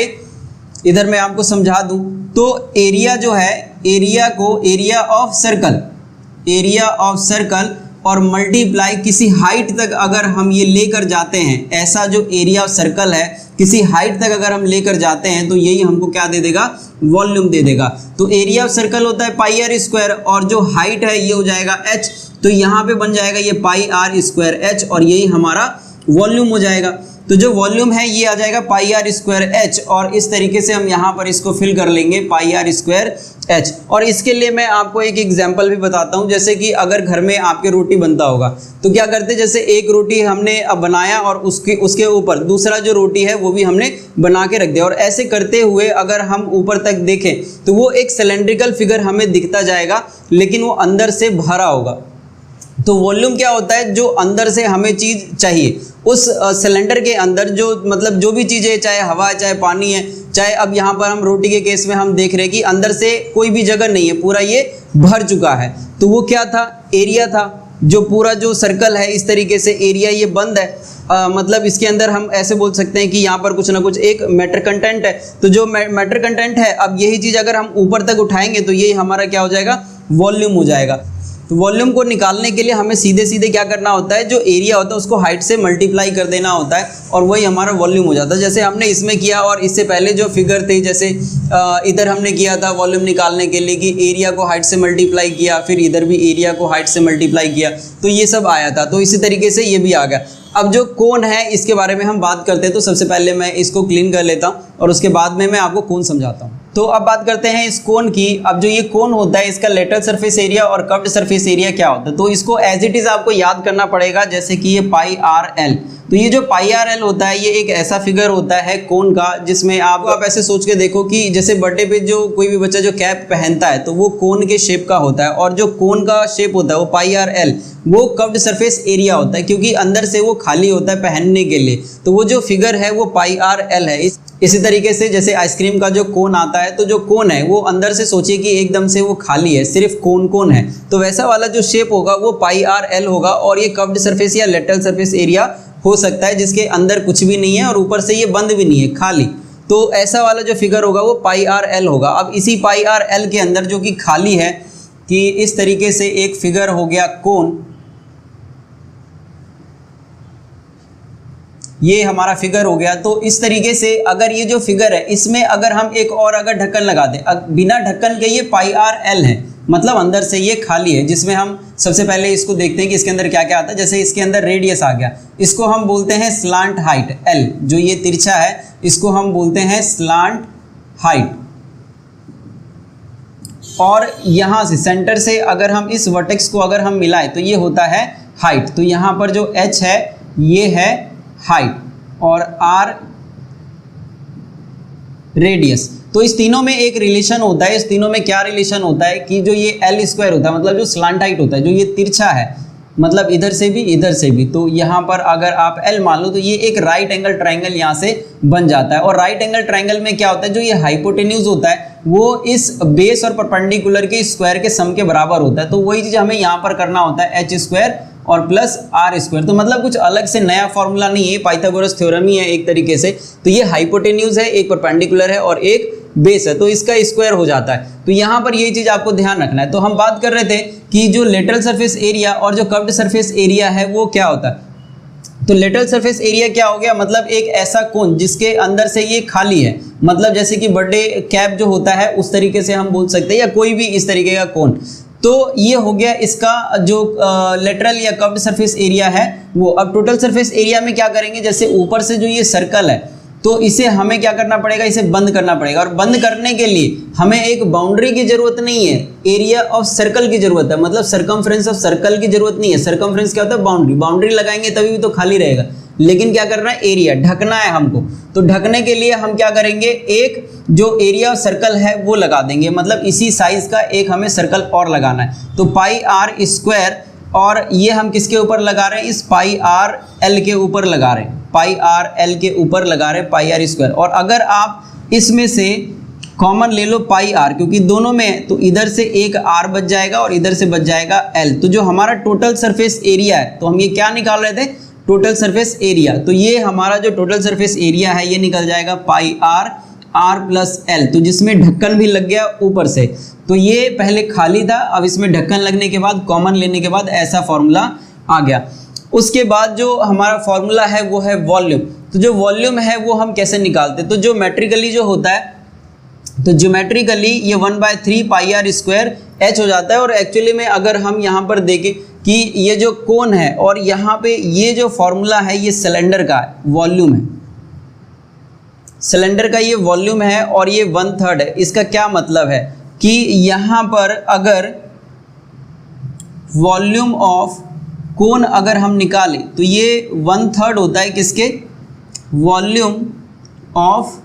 इधर मैं आपको समझा दूं तो एरिया जो है, एरिया को एरिया ऑफ सर्कल और मल्टीप्लाई किसी हाइट तक अगर हम ये लेकर जाते हैं, ऐसा जो एरिया ऑफ सर्कल है किसी हाइट तक अगर हम लेकर जाते हैं तो यही हमको क्या दे देगा, वॉल्यूम दे देगा। तो एरिया ऑफ सर्कल होता है पाई आर स्क्वायर और जो हाइट है ये हो जाएगा एच। तो यहाँ पे बन जाएगा ये पाई आर स्क्वायर एच और यही हमारा वॉल्यूम हो जाएगा। तो जो वॉल्यूम है ये आ जाएगा पाई आर स्क्वायर एच और इस तरीके से हम यहाँ पर इसको फिल कर लेंगे पाई आर स्क्वायर एच। और इसके लिए मैं आपको एक एग्जांपल भी बताता हूँ। जैसे कि अगर घर में आपके रोटी बनता होगा तो क्या करते, जैसे एक रोटी हमने अब बनाया और उसके ऊपर दूसरा जो रोटी है वो भी हमने बना के रख दिया और ऐसे करते हुए अगर हम ऊपर तक देखें तो वो एक सिलेंड्रिकल फिगर हमें दिखता जाएगा, लेकिन वो अंदर से भरा होगा। तो वॉल्यूम क्या होता है, जो अंदर से हमें चीज़ चाहिए उस सिलेंडर के अंदर, जो मतलब जो भी चीज़ है, चाहे हवा है चाहे पानी है, चाहे अब यहाँ पर हम रोटी के केस में हम देख रहे हैं कि अंदर से कोई भी जगह नहीं है, पूरा ये भर चुका है। तो वो क्या था, एरिया था। जो पूरा जो सर्कल है इस तरीके से एरिया ये बंद है, मतलब इसके अंदर हम ऐसे बोल सकते हैं कि यहाँ पर कुछ ना कुछ एक मैटर कंटेंट है। तो जो मैटर कंटेंट है, अब यही चीज़ अगर हम ऊपर तक उठाएंगे तो यही हमारा क्या हो जाएगा, वॉल्यूम हो जाएगा। तो वॉल्यूम को निकालने के लिए हमें सीधे सीधे क्या करना होता है, जो एरिया होता है उसको हाइट से मल्टीप्लाई कर देना होता है और वही हमारा वॉल्यूम हो जाता है। जैसे हमने इसमें किया और इससे पहले जो फिगर थे, जैसे इधर हमने किया था वॉल्यूम निकालने के लिए कि एरिया को हाइट से मल्टीप्लाई किया, फिर इधर भी एरिया को हाइट से मल्टीप्लाई किया, तो ये सब आया था। तो इसी तरीके से ये भी आ गया। अब जो कोन है इसके बारे में हम बात करते हैं, तो सबसे पहले मैं इसको क्लीन कर लेता हूँ और उसके बाद में मैं आपको कोन समझाता हूँ। तो अब बात करते हैं इस कोन की। अब जो ये कोन होता है इसका लेटरल सरफेस एरिया और कर्व्ड सरफेस एरिया क्या होता है, तो इसको एज इट इज आपको याद करना पड़ेगा। जैसे कि ये पाई आर एल, तो ये जो पाई आर एल होता है ये एक ऐसा फिगर होता है कोन का जिसमें आप ऐसे सोच के देखो कि जैसे बर्थडे पे जो कोई भी बच्चा जो कैप पहनता है तो वो कोन के शेप का होता है और जो कोन का शेप होता है वो पाई आर एल, वो कर्व्ड सरफेस एरिया होता है क्योंकि अंदर से वो खाली होता है पहनने के लिए। तो वो जो फिगर है वो पाई आर एल है। इसी तरीके से जैसे आइसक्रीम का जो कोन आता है, तो जो कोन है वो अंदर से सोचिए कि एकदम से वो खाली है, सिर्फ कोन है, तो वैसा वाला जो शेप होगा वो पाई आर एल होगा। और ये कर्व्ड सरफेस या लेटरल सरफेस एरिया हो सकता है जिसके अंदर कुछ भी नहीं है और ऊपर से ये बंद भी नहीं है, खाली। तो ऐसा वाला जो फिगर होगा वो पाई आर एल होगा। अब इसी पाई आर एल के अंदर जो कि खाली है, कि इस तरीके से एक फिगर हो गया कोन, ये हमारा फिगर हो गया। तो इस तरीके से अगर ये जो फिगर है इसमें अगर हम एक और अगर ढक्कन लगा दें, बिना ढक्कन के ये पाई आर एल है, मतलब अंदर से ये खाली है, जिसमें हम सबसे पहले इसको देखते हैं कि इसके अंदर क्या क्या आता है। जैसे इसके अंदर रेडियस आ गया, इसको हम बोलते हैं स्लांट हाइट एल, जो ये तिरछा है इसको हम बोलते हैं स्लांट हाइट। और यहाँ से सेंटर से अगर हम इस वर्टेक्स को अगर हम मिलाएं तो ये होता है हाइट। तो यहाँ पर जो एच है ये है हाइट और आर रेडियस। तो इस तीनों में एक रिलेशन होता है। इस तीनों में क्या रिलेशन होता है कि जो ये एल स्क्वायर होता है, मतलब जो स्लांट हाइट होता है, जो ये तिरछा है, मतलब इधर से भी इधर से भी, तो यहाँ पर अगर आप एल मान लो तो ये एक राइट एंगल ट्राइंगल यहाँ से बन जाता है। और राइट एंगल ट्राइंगल में क्या होता है, जो ये हाइपोटेन्यूज होता है वो इस बेस और परपेंडिकुलर के स्क्वायर के सम के बराबर होता है। तो वही चीज़ हमें यहाँ पर करना होता है, एच स्क्वायर और प्लस आर स्क्वायर। तो मतलब कुछ अलग से नया फॉर्मूला नहीं है, पाइथागोरस थ्योरम ही है एक तरीके से। तो ये हाइपोटेन्यूज है, एक परपेंडिकुलर है और एक बेस है, तो इसका स्क्वायर हो जाता है। तो यहाँ पर ये चीज आपको ध्यान रखना है। तो हम बात कर रहे थे कि जो लेटरल सरफेस एरिया और जो कर्व्ड सरफेस एरिया है वो क्या होता है। तो लेटरल सरफेस एरिया क्या हो गया, मतलब एक ऐसा कोन जिसके अंदर से ये खाली है, मतलब जैसे कि बर्थडे कैप जो होता है उस तरीके से हम बोल सकते हैं, या कोई भी इस तरीके का कोन। तो ये हो गया इसका जो लेटरल या कर्व्ड सरफेस एरिया है वो। अब टोटल सरफेस एरिया में क्या करेंगे, जैसे ऊपर से जो ये सर्कल है तो इसे हमें क्या करना पड़ेगा, इसे बंद करना पड़ेगा। और बंद करने के लिए हमें एक बाउंड्री की जरूरत नहीं है, एरिया ऑफ सर्कल की जरूरत है, मतलब सर्कमफ्रेंस ऑफ सर्कल की जरूरत नहीं है। सर्कमफ्रेंस क्या होता है, बाउंड्री। बाउंड्री लगाएंगे तभी भी तो खाली रहेगा, लेकिन क्या करना है, एरिया ढकना है हमको। तो ढकने के लिए हम क्या करेंगे, एक जो एरिया ऑफ सर्कल है वो लगा देंगे, मतलब इसी साइज का एक हमें सर्कल और लगाना है। तो पाई आर स्क्वायर, और ये हम किसके ऊपर लगा रहे हैं, इस पाई आर एल के ऊपर लगा रहे हैं, पाई आर एल के ऊपर लगा रहे हैं पाई आर स्क्वायर। और अगर आप इसमें से कॉमन ले लो पाई आर, क्योंकि दोनों में, तो इधर से एक आर बच जाएगा और इधर से बच जाएगा एल। तो जो हमारा टोटल सरफेस एरिया है, तो हम ये क्या निकाल रहे थे, टोटल सरफेस एरिया। तो ये हमारा जो टोटल सरफेस एरिया है ये निकल जाएगा पाई आर आर प्लस एल, तो जिसमें ढक्कन भी लग गया ऊपर से। तो ये पहले खाली था, अब इसमें ढक्कन लगने के बाद, कॉमन लेने के बाद ऐसा फॉर्मूला आ गया। उसके बाद जो हमारा फॉर्मूला है वो है वॉल्यूम। तो जो वॉल्यूम है वो हम कैसे निकालते हैं, तो ज्योमेट्रिकली जो होता है, तो ज्योमेट्रिकली ये 1/3 पाई आर स्क्वायर एच हो जाता है। और एक्चुअली में अगर हम यहाँ पर देखें कि ये जो कोन है और यहाँ पे ये जो फॉर्मूला है ये सिलेंडर का वॉल्यूम है, सिलेंडर का ये वॉल्यूम है और ये 1/3 है। इसका क्या मतलब है कि यहाँ पर अगर वॉल्यूम ऑफ कोन अगर हम निकालें तो ये 1/3 होता है किसके, वॉल्यूम ऑफ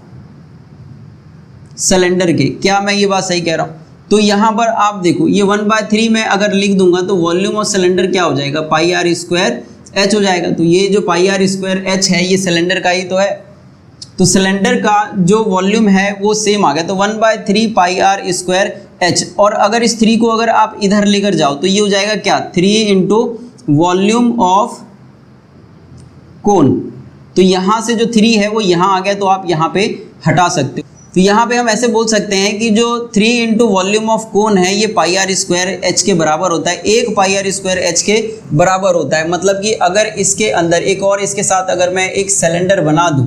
सिलेंडर के। क्या मैं ये बात सही कह रहा हूँ? तो यहाँ पर आप देखो ये 1/3 में अगर लिख दूंगा तो वॉल्यूम ऑफ सिलेंडर क्या हो जाएगा, पाई आर स्क्वायर एच हो जाएगा। तो ये जो पाई आर स्क्वायर एच है ये सिलेंडर का ही तो है। तो सिलेंडर का जो वॉल्यूम है वो सेम आ गया, तो 1/3 पाई आर स्क्वायर एच। और अगर इस 3 को अगर आप इधर लेकर जाओ तो ये हो जाएगा क्या, 3 इंटू वॉल्यूम ऑफ कोन। तो यहाँ से जो 3 है वो यहाँ आ गया, तो आप यहाँ पे हटा सकते हो। तो यहाँ पे हम ऐसे बोल सकते हैं कि जो 3 इंटू वॉल्यूम ऑफ कोन है ये पाई आर स्क्वायर एच के बराबर होता है, 1 पाई आर स्क्वायर एच के बराबर होता है। मतलब कि अगर इसके अंदर एक और इसके साथ अगर मैं एक सिलेंडर बना दूँ,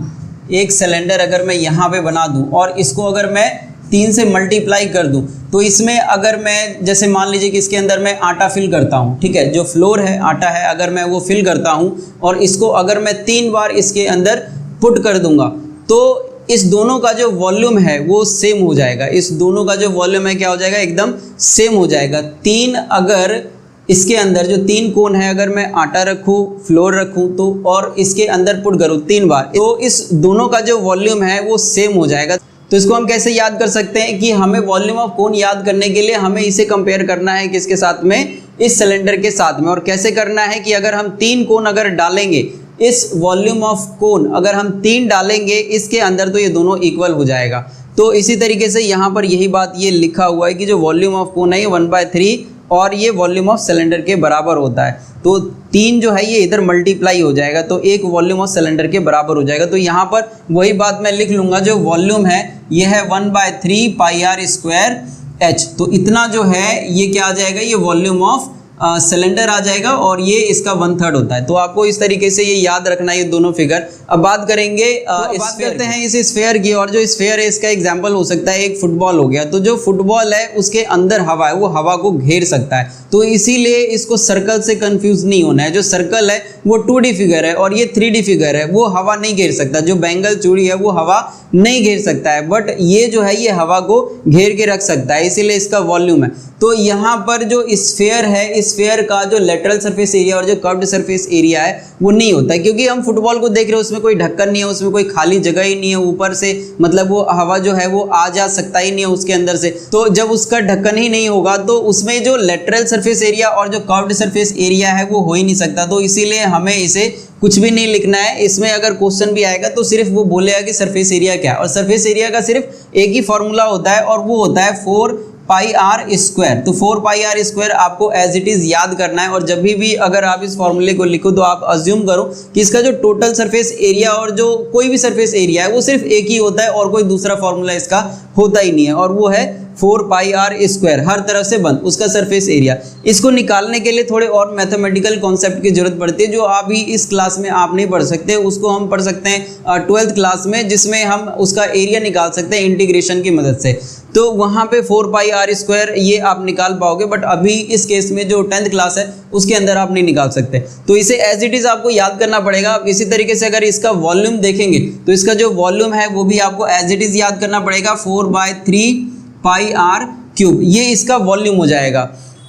एक सिलेंडर अगर मैं यहाँ पे बना दूँ और इसको अगर मैं 3 से मल्टीप्लाई कर दूँ, तो इसमें अगर मैं जैसे मान लीजिए कि इसके अंदर मैं आटा फिल करता हूँ, ठीक है, जो फ्लोर है आटा है, अगर मैं वो फिल करता हूँ और इसको अगर मैं 3 बार इसके अंदर पुट कर दूंगा तो इस दोनों का जो वॉल्यूम है वो सेम हो जाएगा। इस दोनों का जो वॉल्यूम है क्या हो जाएगा, एकदम सेम हो जाएगा। 3 अगर इसके अंदर जो 3 कोन है अगर मैं आटा रखूँ, फ्लोर रखूँ तो और इसके अंदर पुट करूँ 3 बार, तो इस दोनों का जो वॉल्यूम है वो सेम हो जाएगा। तो इसको हम कैसे याद कर सकते हैं कि हमें वॉल्यूम ऑफ कोन याद करने के लिए हमें इसे कंपेयर करना है किसके साथ में, इस सिलेंडर के साथ में। और कैसे करना है कि अगर हम 3 कोन अगर डालेंगे, इस वॉल्यूम ऑफ कोन अगर हम 3 डालेंगे इसके अंदर, तो ये दोनों इक्वल हो जाएगा। तो इसी तरीके से यहाँ पर यही बात ये लिखा हुआ है कि जो वॉल्यूम ऑफ कोन है ये 1/3 और ये वॉल्यूम ऑफ सिलेंडर के बराबर होता है। तो 3 जो है ये इधर मल्टीप्लाई हो जाएगा, तो 1 वॉल्यूम ऑफ सिलेंडर के बराबर हो जाएगा। तो यहाँ पर वही बात मैं लिख लूँगा, जो वॉल्यूम है ये है 1/3 पाई आर स्क्वायर एच। तो इतना जो है ये क्या आ जाएगा, ये वॉल्यूम ऑफ सिलेंडर आ जाएगा और ये इसका 1/3 होता है। तो आपको इस तरीके से ये याद रखना है ये दोनों फिगर। अब बात करेंगे बात करते हैं इस स्फेयर की, और जो स्फेयर है इसका एग्जांपल हो सकता है एक फुटबॉल हो गया। तो जो फुटबॉल है उसके अंदर हवा है, वो हवा को घेर सकता है, तो इसीलिए इसको सर्कल से कंफ्यूज नहीं होना है। जो सर्कल है वो 2D फिगर है और ये 3D फिगर है, वो हवा नहीं घेर सकता। जो बैंगल चूड़ी है वो हवा नहीं घेर सकता है, बट ये जो है ये हवा को घेर के रख सकता है, इसीलिए इसका वॉल्यूम है। तो यहाँ पर जो स्फेयर है, स्फेयर का जो लेटरल सरफेस एरिया और जो कर्व्ड सरफेस एरिया है वो नहीं होता है, क्योंकि हम फुटबॉल को देख रहे हैं उसमें कोई ढक्कन नहीं है, उसमें कोई खाली जगह ही नहीं है ऊपर से, मतलब वो हवा जो है वो आ जा सकता ही नहीं है उसके अंदर से। तो जब उसका ढक्कन ही नहीं होगा तो उसमें जो लेटरल सरफेस एरिया और जो कर्व्ड सरफेस एरिया है वो हो ही नहीं सकता। तो इसीलिए हमें इसे कुछ भी नहीं लिखना है। इसमें अगर क्वेश्चन भी आएगा तो सिर्फ वो बोलेगा कि सरफेस एरिया क्या है, और सरफेस एरिया का सिर्फ एक ही फॉर्मूला होता है और वो होता है 4 पाई आर स्क्वायर। तो 4 पाई आर स्क्वायर आपको एज इट इज याद करना है, और जब भी अगर आप इस फॉर्मूले को लिखो तो आप अज्यूम करो कि इसका जो टोटल सरफेस एरिया और जो कोई भी सरफेस एरिया है वो सिर्फ एक ही होता है और कोई दूसरा फॉर्मूला इसका होता ही नहीं है, और वो है 4 पाई आर स्क्वायर, हर तरफ से बंद उसका सरफेस एरिया। इसको निकालने के लिए थोड़े और मैथमेटिकल कॉन्सेप्ट की जरूरत पड़ती है जो अभी इस क्लास में आप नहीं पढ़ सकते, उसको हम पढ़ सकते हैं 12th क्लास में, जिसमें हम उसका एरिया निकाल सकते हैं इंटीग्रेशन की मदद से। तो वहाँ पे 4 पाई आर स्क्वायर ये आप निकाल पाओगे, बट अभी इस केस में जो 10th क्लास है उसके अंदर आप नहीं निकाल सकते। तो इसे एज इट इज आपको याद करना पड़ेगा। इसी तरीके से अगर इसका वॉल्यूम देखेंगे तो इसका जो वॉल्यूम है वो भी आपको एज इट इज याद करना पड़ेगा, 4/3 पाई आर क्यूब, ये इसका वॉल्यूम हो जाएगा।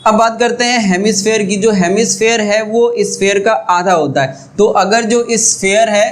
अब बात करते हैं हेमिस्फेयर की। जो हेमिस्फेयर है वो स्फेयर का आधा होता है। तो अगर जो स्फेयर है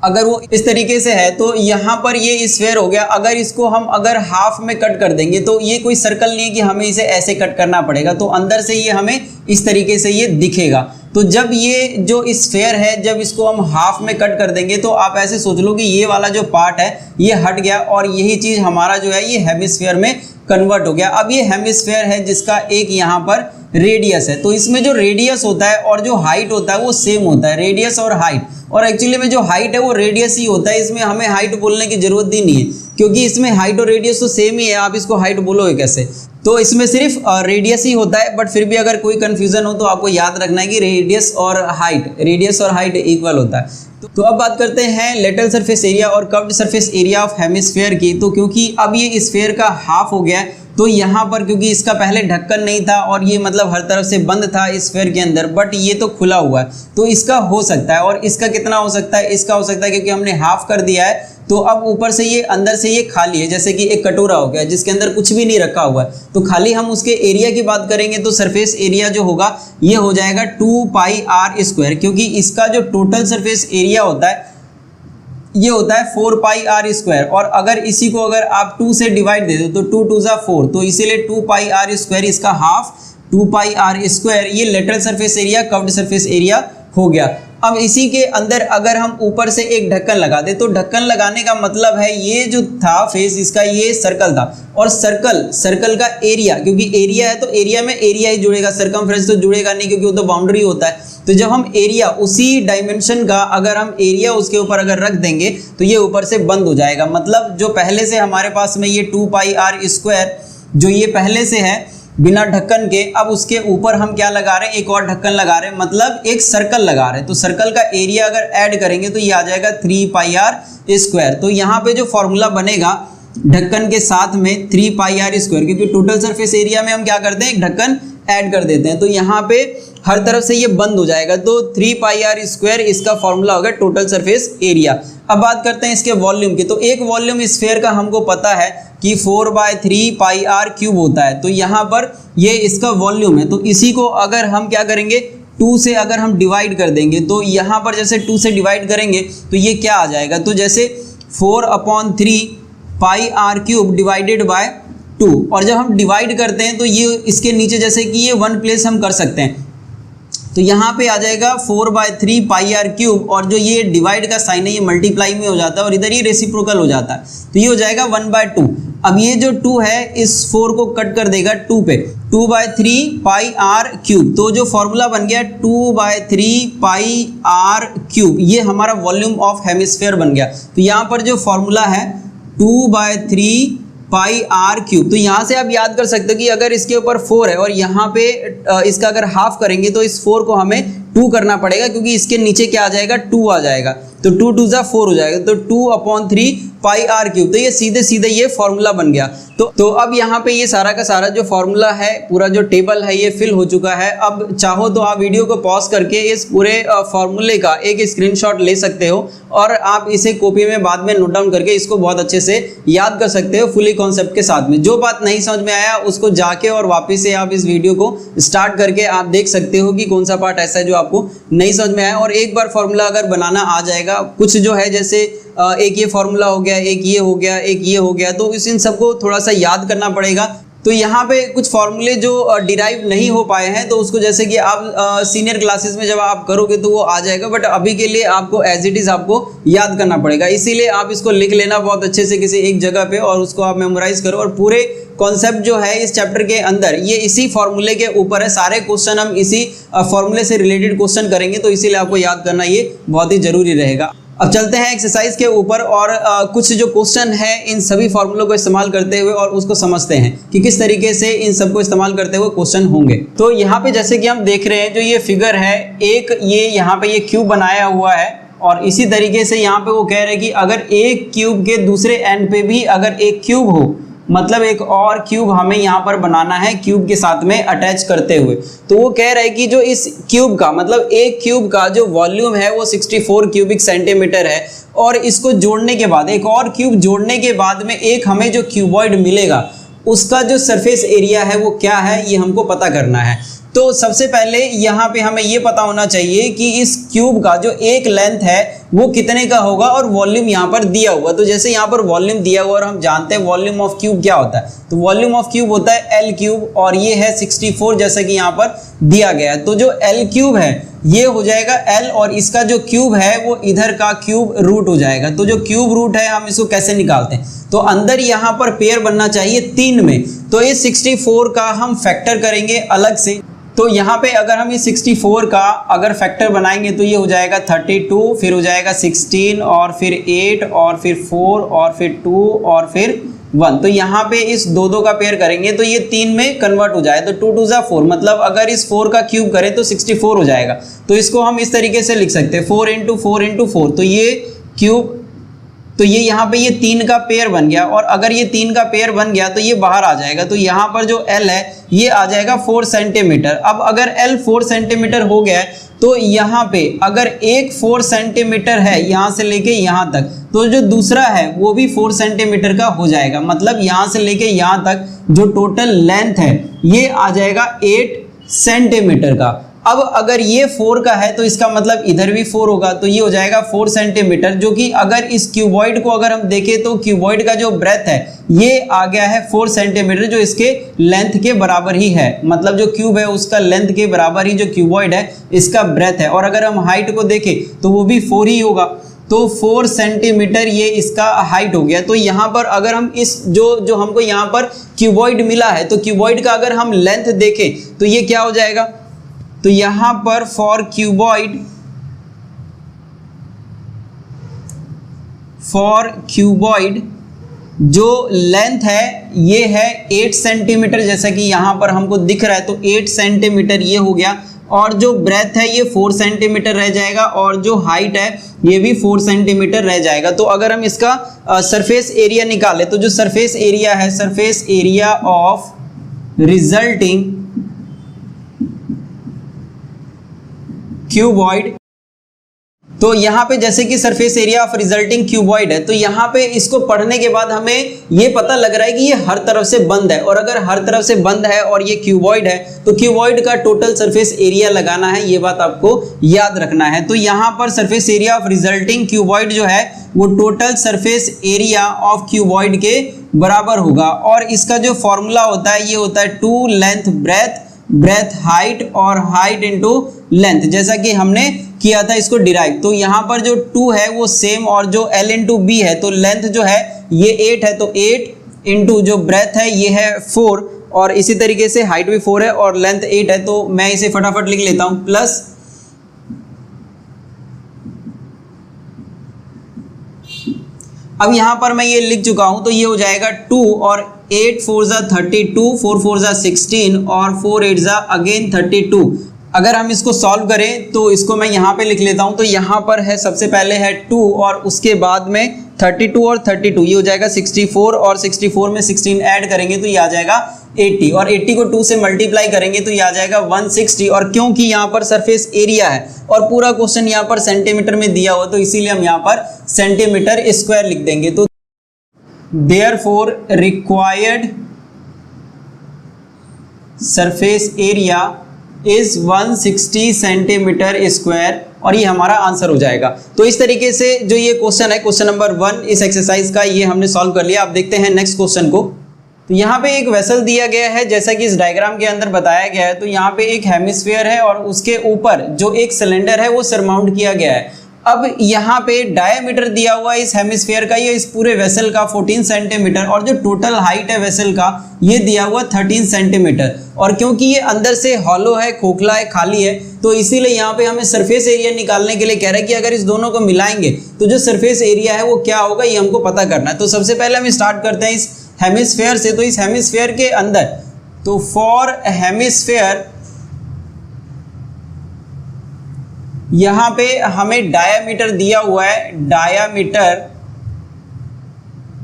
अगर वो इस तरीके से है तो यहाँ पर ये स्फेयर हो गया। अगर इसको हम अगर हाफ में कट कर देंगे तो ये कोई सर्कल नहीं है कि हमें इसे ऐसे कट करना पड़ेगा, तो अंदर से ये हमें इस तरीके से ये दिखेगा। तो जब ये जो स्फेयर है जब इसको हम हाफ में कट कर देंगे तो आप ऐसे सोच लो कि ये वाला जो पार्ट है ये हट गया और यही चीज़ हमारा जो है ये हेमिस्फेयर में कन्वर्ट हो गया। अब ये हेमिस्फेयर है जिसका एक यहाँ पर रेडियस है, तो इसमें जो रेडियस होता है और जो हाइट होता है वो सेम होता है, रेडियस और हाइट। और एक्चुअली में जो हाइट है वो रेडियस ही होता है, इसमें हमें हाइट बोलने की जरूरत ही नहीं है क्योंकि इसमें हाइट और रेडियस तो सेम ही है, आप इसको हाइट बोलोगे कैसे? तो इसमें सिर्फ रेडियस ही होता है। बट फिर भी अगर कोई कंफ्यूजन हो तो आपको याद रखना है कि रेडियस और हाइट इक्वल होता है। तो अब बात करते हैं लेटरल सरफेस एरिया और curved surface area of hemisphere की। तो क्योंकि अब ये स्फेयर का हाफ हो गया है तो यहाँ पर क्योंकि इसका पहले ढक्कन नहीं था और ये मतलब हर तरफ से बंद था स्फेयर के अंदर, बट ये तो खुला हुआ है, तो इसका हो सकता है। और इसका कितना हो सकता है? इसका हो सकता है क्योंकि हमने हाफ कर दिया है तो अब ऊपर से ये अंदर से ये खाली है, जैसे कि एक कटोरा हो गया जिसके अंदर कुछ भी नहीं रखा हुआ है, तो खाली हम उसके एरिया की बात करेंगे तो सरफेस एरिया जो होगा ये हो जाएगा 2 पाई आर स्क्वायर, क्योंकि इसका जो टोटल सरफेस एरिया होता है ये होता है 4 पाई आर स्क्वायर। और अगर इसी को अगर आप 2 से डिवाइड दे दो तो 2 2 जा 4, तो इसीलिए 2 पाई आर स्क्वायर, इसका हाफ 2 पाई आर स्क्वायर, ये lateral surface area curved surface area हो गया। अब इसी के अंदर अगर हम ऊपर से एक ढक्कन लगा दे तो ढक्कन लगाने का मतलब है ये जो था फेस इसका ये सर्कल था, और सर्कल का एरिया, क्योंकि एरिया है तो एरिया में एरिया ही जुड़ेगा, सर्कमफ्रेंस तो जुड़ेगा नहीं क्योंकि वो तो बाउंड्री होता है। तो जब हम एरिया उसी डायमेंशन का अगर हम एरिया उसके ऊपर अगर रख देंगे तो ये ऊपर से बंद हो जाएगा। मतलब जो पहले से हमारे पास में ये 2 पाई आर स्क्वायर जो ये पहले से है बिना ढक्कन के, अब उसके ऊपर हम क्या लगा रहे हैं? एक और ढक्कन लगा रहे हैं, मतलब एक सर्कल लगा रहे हैं। तो सर्कल का एरिया अगर ऐड करेंगे तो ये आ जाएगा 3 पाई आर स्क्वायर। तो यहाँ पे जो फॉर्मूला बनेगा ढक्कन के साथ में 3 पाई आर स्क्वायर, क्योंकि टोटल सरफेस एरिया में हम क्या करते हैं? एक ढक्कन ऐड कर देते हैं, तो यहाँ पे हर तरफ से ये बंद हो जाएगा। तो 3 पाई आर स्क्वायर इसका फॉर्मूला होगा टोटल सरफेस एरिया। अब बात करते हैं इसके वॉल्यूम की। तो एक वॉल्यूम स्फेयर का हमको पता है कि 4/3 पाई आर क्यूब होता है, तो यहाँ पर ये इसका वॉल्यूम है। तो इसी को अगर हम क्या करेंगे 2 से अगर हम डिवाइड कर देंगे तो यहाँ पर जैसे 2 से डिवाइड करेंगे तो ये क्या आ जाएगा? तो जैसे 4/3 पाई आर क्यूब डिवाइडेड बाय 2, और जब हम डिवाइड करते हैं तो ये इसके नीचे जैसे कि ये 1 प्लेस हम कर सकते हैं, तो यहाँ पे आ जाएगा 4/3 पाई आर क्यूब, और जो ये डिवाइड का साइन है ये मल्टीप्लाई में हो जाता है और इधर ये रेसिप्रोकल हो जाता है, तो ये हो जाएगा 1/2। अब ये जो 2 है इस 4 को कट कर देगा 2 पे, 2/3 पाई आर क्यूब। तो जो फॉर्मूला बन गया 2/3 पाई आर क्यूब, ये हमारा वॉल्यूम ऑफ हेमिस्फेयर बन गया। तो यहाँ पर जो फॉर्मूला है 2/3 पाई आर क्यूब, तो यहाँ से आप याद कर सकते हो कि अगर इसके ऊपर 4 है और यहाँ पे इसका अगर हाफ करेंगे तो इस 4 को हमें 2 करना पड़ेगा, क्योंकि इसके नीचे क्या आ जाएगा? 2 आ जाएगा, तो 2 2 जा 4 हो जाएगा, तो 2/3 पाई आर क्यूब। तो ये सीधे सीधे ये फॉर्मूला बन गया। तो अब यहाँ पे ये सारा का सारा जो फॉर्मूला है, पूरा जो टेबल है ये फिल हो चुका है। अब चाहो तो आप वीडियो को पॉज करके इस पूरे फॉर्मूले का एक स्क्रीनशॉट ले सकते हो और आप इसे कॉपी में बाद में नोट डाउन करके इसको बहुत अच्छे से याद कर सकते हो फुली कॉन्सेप्ट के साथ में। जो बात नहीं समझ में आया उसको जाके और वापस से आप इस वीडियो को स्टार्ट करके आप देख सकते हो कि कौन सा पार्ट ऐसा है जो आपको नहीं समझ में आया। और एक बार फॉर्मूला अगर बनाना आ जाएगा, कुछ जो है जैसे एक ये फॉर्मूला हो गया, एक ये हो गया, एक ये हो गया, तो इन सबको थोड़ा सा याद करना पड़ेगा। तो यहाँ पे कुछ फॉर्मूले जो डिराइव नहीं हो पाए हैं तो उसको जैसे कि आप सीनियर क्लासेस में जब आप करोगे तो वो आ जाएगा, बट अभी के लिए आपको एज इट इज़ आपको याद करना पड़ेगा। इसीलिए आप इसको लिख लेना बहुत अच्छे से किसी एक जगह पे और उसको आप मेमोराइज करो। और पूरे कॉन्सेप्ट जो है इस चैप्टर के अंदर ये इसी फॉर्मूले के ऊपर है, सारे क्वेश्चन हम इसी फॉर्मूले से रिलेटेड क्वेश्चन करेंगे, तो इसीलिए आपको याद करना ये बहुत ही जरूरी रहेगा। अब चलते हैं एक्सरसाइज के ऊपर और कुछ जो क्वेश्चन है इन सभी फॉर्मूलों को इस्तेमाल करते हुए और उसको समझते हैं कि किस तरीके से इन सबको इस्तेमाल करते हुए क्वेश्चन होंगे। तो यहाँ पे जैसे कि हम देख रहे हैं जो ये फिगर है, एक ये यहाँ पे ये क्यूब बनाया हुआ है और इसी तरीके से यहाँ पे वो कह रहे हैं कि अगर एक क्यूब के दूसरे एंड पे भी अगर एक क्यूब हो, मतलब एक और क्यूब हमें यहाँ पर बनाना है क्यूब के साथ में अटैच करते हुए। तो वो कह रहा है कि जो इस क्यूब का मतलब एक क्यूब का जो वॉल्यूम है वो 64 क्यूबिक सेंटीमीटर है और इसको जोड़ने के बाद एक और क्यूब जोड़ने के बाद में एक हमें जो क्यूबॉइड मिलेगा उसका जो सरफेस एरिया है वो क्या है, ये हमको पता करना है। तो सबसे पहले यहाँ पे हमें ये पता होना चाहिए कि इस क्यूब का जो एक लेंथ है वो कितने का होगा और वॉल्यूम यहाँ पर दिया हुआ। तो जैसे यहाँ पर वॉल्यूम दिया हुआ और हम जानते हैं वॉल्यूम ऑफ क्यूब क्या होता है, तो वॉल्यूम ऑफ क्यूब होता है एल क्यूब और ये है 64 जैसा कि यहाँ पर दिया गया है। तो जो एल क्यूब है ये हो जाएगा एल और इसका जो क्यूब है वो इधर का क्यूब रूट हो जाएगा। तो जो क्यूब रूट है हम इसको कैसे निकालते हैं, तो अंदर यहाँ पर पेयर बनना चाहिए 3 में, तो इस 64 का हम फैक्टर करेंगे अलग से। तो यहाँ पे अगर हम इस 64 का अगर फैक्टर बनाएंगे तो ये हो जाएगा 32, फिर हो जाएगा 16 और फिर 8 और फिर 4 और फिर 2 और फिर 1। तो यहाँ पे इस दो का पेयर करेंगे तो ये 3 में कन्वर्ट हो जाए, तो 2 2 जा 4, मतलब अगर इस 4 का क्यूब करें तो 64 हो जाएगा। तो इसको हम इस तरीके से लिख सकते हैं 4 × 4 × 4, तो ये क्यूब, तो ये यहाँ पे ये 3 का पेयर बन गया और अगर ये 3 का पेयर बन गया तो ये बाहर आ जाएगा। तो यहाँ पर जो L है ये आ जाएगा 4 सेंटीमीटर। अब अगर L 4 सेंटीमीटर हो गया है तो यहाँ पे अगर एक 4 सेंटीमीटर है यहाँ से लेके यहाँ तक, तो जो दूसरा है वो भी 4 सेंटीमीटर का हो जाएगा। मतलब यहाँ से लेके यहाँ तक जो टोटल लेंथ है ये आ जाएगा 8 सेंटीमीटर का। अब अगर ये 4 का है तो इसका मतलब इधर भी 4 होगा, तो ये हो जाएगा 4 सेंटीमीटर, जो कि अगर इस क्यूबॉइड को अगर हम देखें तो क्यूबॉइड का जो ब्रेथ है ये आ गया है 4 सेंटीमीटर, जो इसके लेंथ के बराबर ही है। मतलब जो क्यूब है उसका लेंथ के बराबर ही जो क्यूबॉइड है इसका ब्रेथ है। और अगर हम हाइट को देखें तो वो भी 4 ही होगा, तो 4 सेंटीमीटर ये इसका हाइट हो गया। तो यहाँ पर अगर हम इस जो हमको यहाँ पर क्यूबॉइड मिला है तो क्यूबॉइड का अगर हम लेंथ देखें तो ये क्या हो जाएगा, तो यहां पर फॉर क्यूबॉइड जो लेंथ है ये है 8 सेंटीमीटर, जैसा कि यहां पर हमको दिख रहा है। तो 8 सेंटीमीटर ये हो गया और जो ब्रेथ है ये 4 सेंटीमीटर रह जाएगा और जो हाइट है ये भी 4 सेंटीमीटर रह जाएगा। तो अगर हम इसका सरफेस एरिया निकालें तो जो सरफेस एरिया है, surface area of resulting cuboid, तो यहाँ पे जैसे कि surface area of resulting cuboid है, तो यहाँ पे इसको पढ़ने के बाद हमें ये पता लग रहा है कि ये हर तरफ से बंद है। और अगर हर तरफ से बंद है और ये क्यूबॉइड है तो क्यूबॉइड का टोटल सरफेस एरिया लगाना है, ये बात आपको याद रखना है। तो यहाँ पर surface area of resulting cuboid जो है वो total surface area of cuboid के बराबर होगा। और इसका जो फॉर्मूला होता है ये होता है 2 लेंथ ब्रेथ हाइट और हाइट इंटू लेंथ, जैसा कि हमने किया था इसको डिराइव। तो यहाँ पर जो 2 है वो सेम और जो L इंटू बी है, तो लेंथ जो है ये 8 है, तो 8 इंटू जो ब्रेथ है ये है 4 और इसी तरीके से हाइट भी 4 है और लेंथ 8 है। तो मैं इसे फटाफट लिख लेता हूँ, प्लस अब यहाँ पर मैं ये लिख चुका हूँ, तो ये हो जाएगा 2 और 8 4 जा 32, 4 4 जा 16 और 4 8 जा अगेन 32। अगर हम इसको सॉल्व करें तो इसको मैं यहाँ पे लिख लेता हूँ। तो यहाँ पर है सबसे पहले है 2 और उसके बाद में 32 और 32, ये हो जाएगा 64 और 64 में 16 ऐड करेंगे तो ये आ जाएगा 80 और 80 को 2 से मल्टीप्लाई करेंगे तो ये आ जाएगा 160। और क्योंकि यहाँ पर सरफेस एरिया है और पूरा क्वेश्चन यहाँ पर सेंटीमीटर में दिया हुआ तो इसीलिए हम यहाँ पर सेंटीमीटर स्क्वायर लिख देंगे। तो therefore required surface area is 160 centimetre square और ये हमारा आंसर हो जाएगा। तो इस तरीके से जो ये क्वेश्चन है, क्वेश्चन नंबर 1 इस एक्सरसाइज का, ये हमने सॉल्व कर लिया। अब देखते हैं नेक्स्ट क्वेश्चन को। तो यहाँ पे एक वेसल दिया गया है जैसा कि इस डायग्राम के अंदर बताया गया है। तो यहाँ पे एक हेमिस्फीयर है और उसके ऊपर जो एक सिलेंडर है वो सरमाउंट किया गया है। अब यहाँ पे डायमीटर दिया हुआ है इस हेमिस्फीयर का, ये इस पूरे वेसल का 14 सेंटीमीटर, और जो टोटल हाइट है वेसल का ये दिया हुआ 13 सेंटीमीटर। और क्योंकि ये अंदर से हॉलो है, खोखला है, खाली है, तो इसीलिए यहाँ पे हमें सरफेस एरिया निकालने के लिए कह रहा है कि अगर इस दोनों को मिलाएंगे तो जो सरफेस एरिया है वो क्या होगा, ये हमको पता करना है। तो सबसे पहले हम स्टार्ट करते हैं इस हेमिस्फीयर से। तो इस हेमिस्फीयर के अंदर, तो फॉर हेमिस्फीयर यहां पे हमें डायामीटर दिया हुआ है, डायामीटर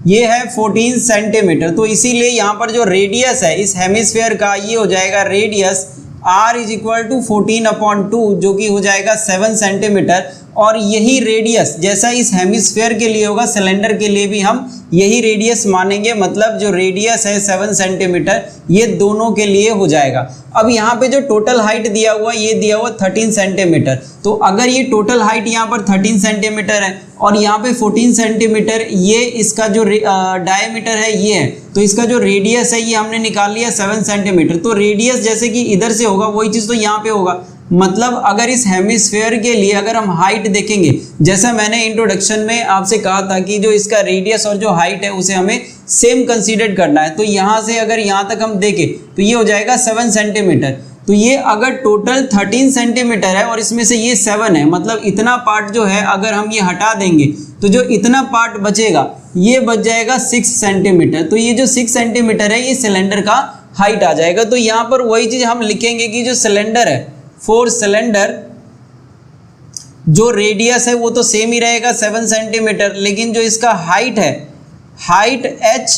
ये है 14 सेंटीमीटर। तो इसीलिए यहां पर जो रेडियस है इस हेमिस्फीयर का ये हो जाएगा radius r is equal to 14/2 जो कि हो जाएगा 7 सेंटीमीटर। और यही रेडियस जैसा इस हेमिस्फीयर के लिए होगा, सिलेंडर के लिए भी हम यही रेडियस मानेंगे, मतलब जो रेडियस है 7 सेंटीमीटर ये दोनों के लिए हो जाएगा। अब यहाँ पे जो टोटल हाइट दिया हुआ ये दिया हुआ 13 सेंटीमीटर। तो अगर ये टोटल हाइट यहाँ पर 13 सेंटीमीटर है और यहाँ पे 14 सेंटीमीटर ये इसका जो डायमीटर है ये है, तो इसका जो रेडियस है ये हमने निकाल लिया 7 सेंटीमीटर। तो रेडियस जैसे कि इधर से होगा वही चीज़ तो यहाँ पे होगा। मतलब अगर इस हेमिस्फीयर के लिए अगर हम हाइट देखेंगे, जैसा मैंने इंट्रोडक्शन में आपसे कहा था कि जो इसका रेडियस और जो हाइट है उसे हमें सेम कंसीडर करना है। तो यहाँ से अगर यहाँ तक हम देखें तो ये हो जाएगा 7 सेंटीमीटर। तो ये अगर टोटल 13 सेंटीमीटर है और इसमें से ये 7 है, मतलब इतना पार्ट जो है अगर हम ये हटा देंगे तो जो इतना पार्ट बचेगा ये बच जाएगा 6 सेंटीमीटर। तो ये जो 6 सेंटीमीटर है ये सिलेंडर का हाइट आ जाएगा। तो यहाँ पर वही चीज़ हम लिखेंगे कि जो सिलेंडर है, फॉर सिलेंडर जो रेडियस है वो तो सेम ही रहेगा 7 सेंटीमीटर, लेकिन जो इसका हाइट है, हाइट h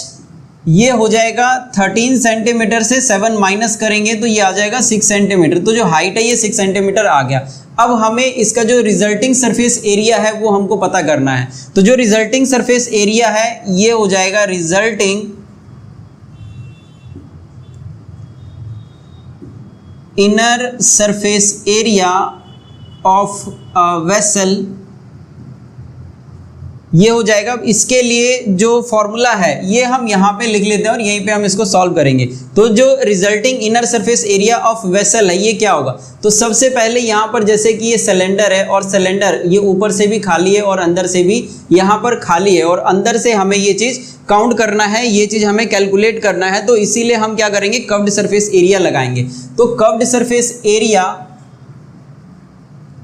ये हो जाएगा 13 सेंटीमीटर से 7 माइनस करेंगे तो ये आ जाएगा 6 सेंटीमीटर। तो जो हाइट है ये 6 सेंटीमीटर आ गया। अब हमें इसका जो रिजल्टिंग सरफेस एरिया है वो हमको पता करना है। तो जो रिजल्टिंग सरफेस एरिया है ये हो जाएगा resulting inner surface area of vessel, ये हो जाएगा। अब इसके लिए जो फॉर्मूला है ये हम यहाँ पे लिख लेते हैं और यहीं पे हम इसको सॉल्व करेंगे। तो जो resulting inner surface area of vessel है ये क्या होगा, तो सबसे पहले यहाँ पर जैसे कि ये सिलेंडर है और सिलेंडर ये ऊपर से भी खाली है और अंदर से भी यहाँ पर खाली है, और अंदर से हमें ये चीज़ काउंट करना है, ये चीज़ हमें कैलकुलेट करना है। तो इसीलिए हम क्या करेंगे, कर्व्ड सरफेस एरिया लगाएंगे। तो curved surface area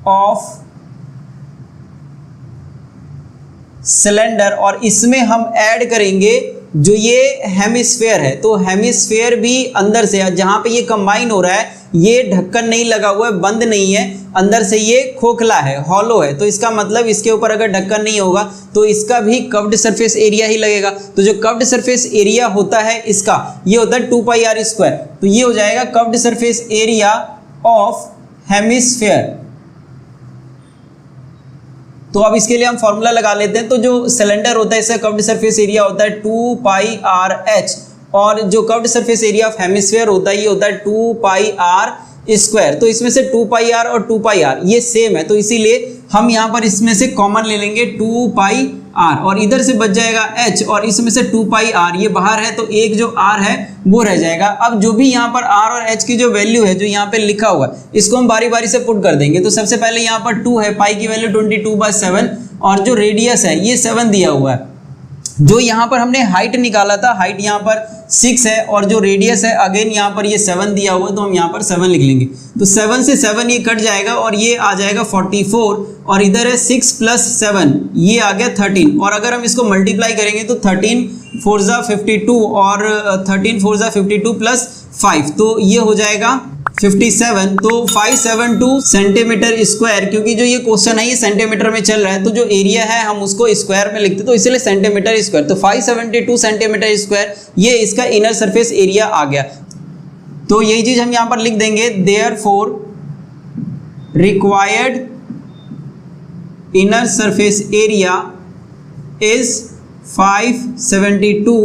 of cylinder, और इसमें हम ऐड करेंगे जो ये हेमिस्फीयर है। तो हेमिस्फीयर भी अंदर से, जहां पे ये कंबाइन हो रहा है ये ढक्कन नहीं लगा हुआ है, बंद नहीं है, अंदर से ये खोखला है, हॉलो है। तो इसका मतलब इसके ऊपर अगर ढक्कन नहीं होगा तो इसका भी कर्व्ड सरफेस एरिया ही लगेगा। तो जो कर्व्ड सरफेस एरिया होता है इसका ये होता है 2πr²। तो ये हो जाएगा curved surface area of hemisphere. तो अब इसके लिए हम फॉर्मूला लगा लेते हैं। तो जो सिलेंडर होता है इसका कर्व्ड सरफेस एरिया होता है 2πrh, और जो curved surface area of hemisphere होता है ये होता है 2πr²। तो इसमें से 2πr और 2πr ये सेम है, तो इसीलिए हम यहाँ पर इसमें से कॉमन ले लेंगे 2πr, और इधर से बच जाएगा h, और इसमें से 2πr ये बाहर है तो एक जो r है वो रह जाएगा। अब जो भी यहाँ पर r और h की जो वैल्यू है जो यहाँ पे लिखा हुआ है इसको हम बारी बारी से पुट कर देंगे। तो सबसे पहले यहाँ पर 2 है, पाई की वैल्यू 22/7, और जो रेडियस है ये 7 दिया हुआ है। जो यहाँ पर हमने हाइट निकाला था, हाइट यहाँ पर 6 है, और जो रेडियस है अगेन यहाँ पर ये 7 दिया हुआ है, तो हम यहाँ पर 7 लिख लेंगे। तो 7 से 7 ये कट जाएगा और ये आ जाएगा 44, और इधर है 6 + 7 ये आ गया 13, और अगर हम इसको मल्टीप्लाई करेंगे तो 13 4 × 52 और 13 4 × 52 + 5 तो ये हो जाएगा 57। तो 572 सेंटीमीटर स्क्वायर, क्योंकि जो ये क्वेश्चन है ये सेंटीमीटर में चल रहा है तो जो एरिया है हम उसको स्क्वायर में लिखते, तो इसलिए सेंटीमीटर स्क्वायर। तो 572 सेंटीमीटर स्क्वायर ये इसका इनर सरफेस एरिया आ गया। तो यही चीज हम यहाँ पर लिख देंगे, therefore required inner surface area is 572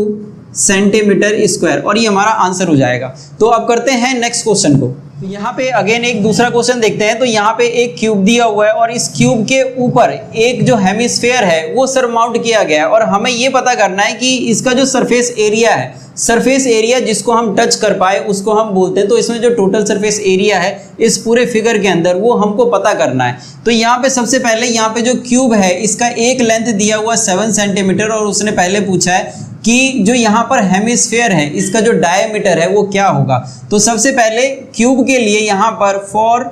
centimetre square, और ये हमारा आंसर हो जाएगा। तो अब करते हैं नेक्स्ट क्वेश्चन को। तो यहाँ पे अगेन एक दूसरा क्वेश्चन देखते हैं। तो यहाँ पे एक क्यूब दिया हुआ है और इस क्यूब के ऊपर एक जो हेमिस्फेयर है वो सरमाउंट किया गया है और हमें ये पता करना है कि इसका जो सरफेस एरिया है, सरफेस एरिया जिसको हम टच कर पाए उसको हम बोलते हैं। तो इसमें जो टोटल सरफेस एरिया है इस पूरे फिगर के अंदर वो हमको पता करना है। तो यहाँ पे सबसे पहले यहाँ पे जो क्यूब है इसका एक लेंथ दिया हुआ 7 सेंटीमीटर और उसने पहले पूछा है कि जो यहाँ पर हेमिस्फेयर है इसका जो डायमीटर है वो क्या होगा। तो सबसे पहले क्यूब के लिए यहाँ पर फॉर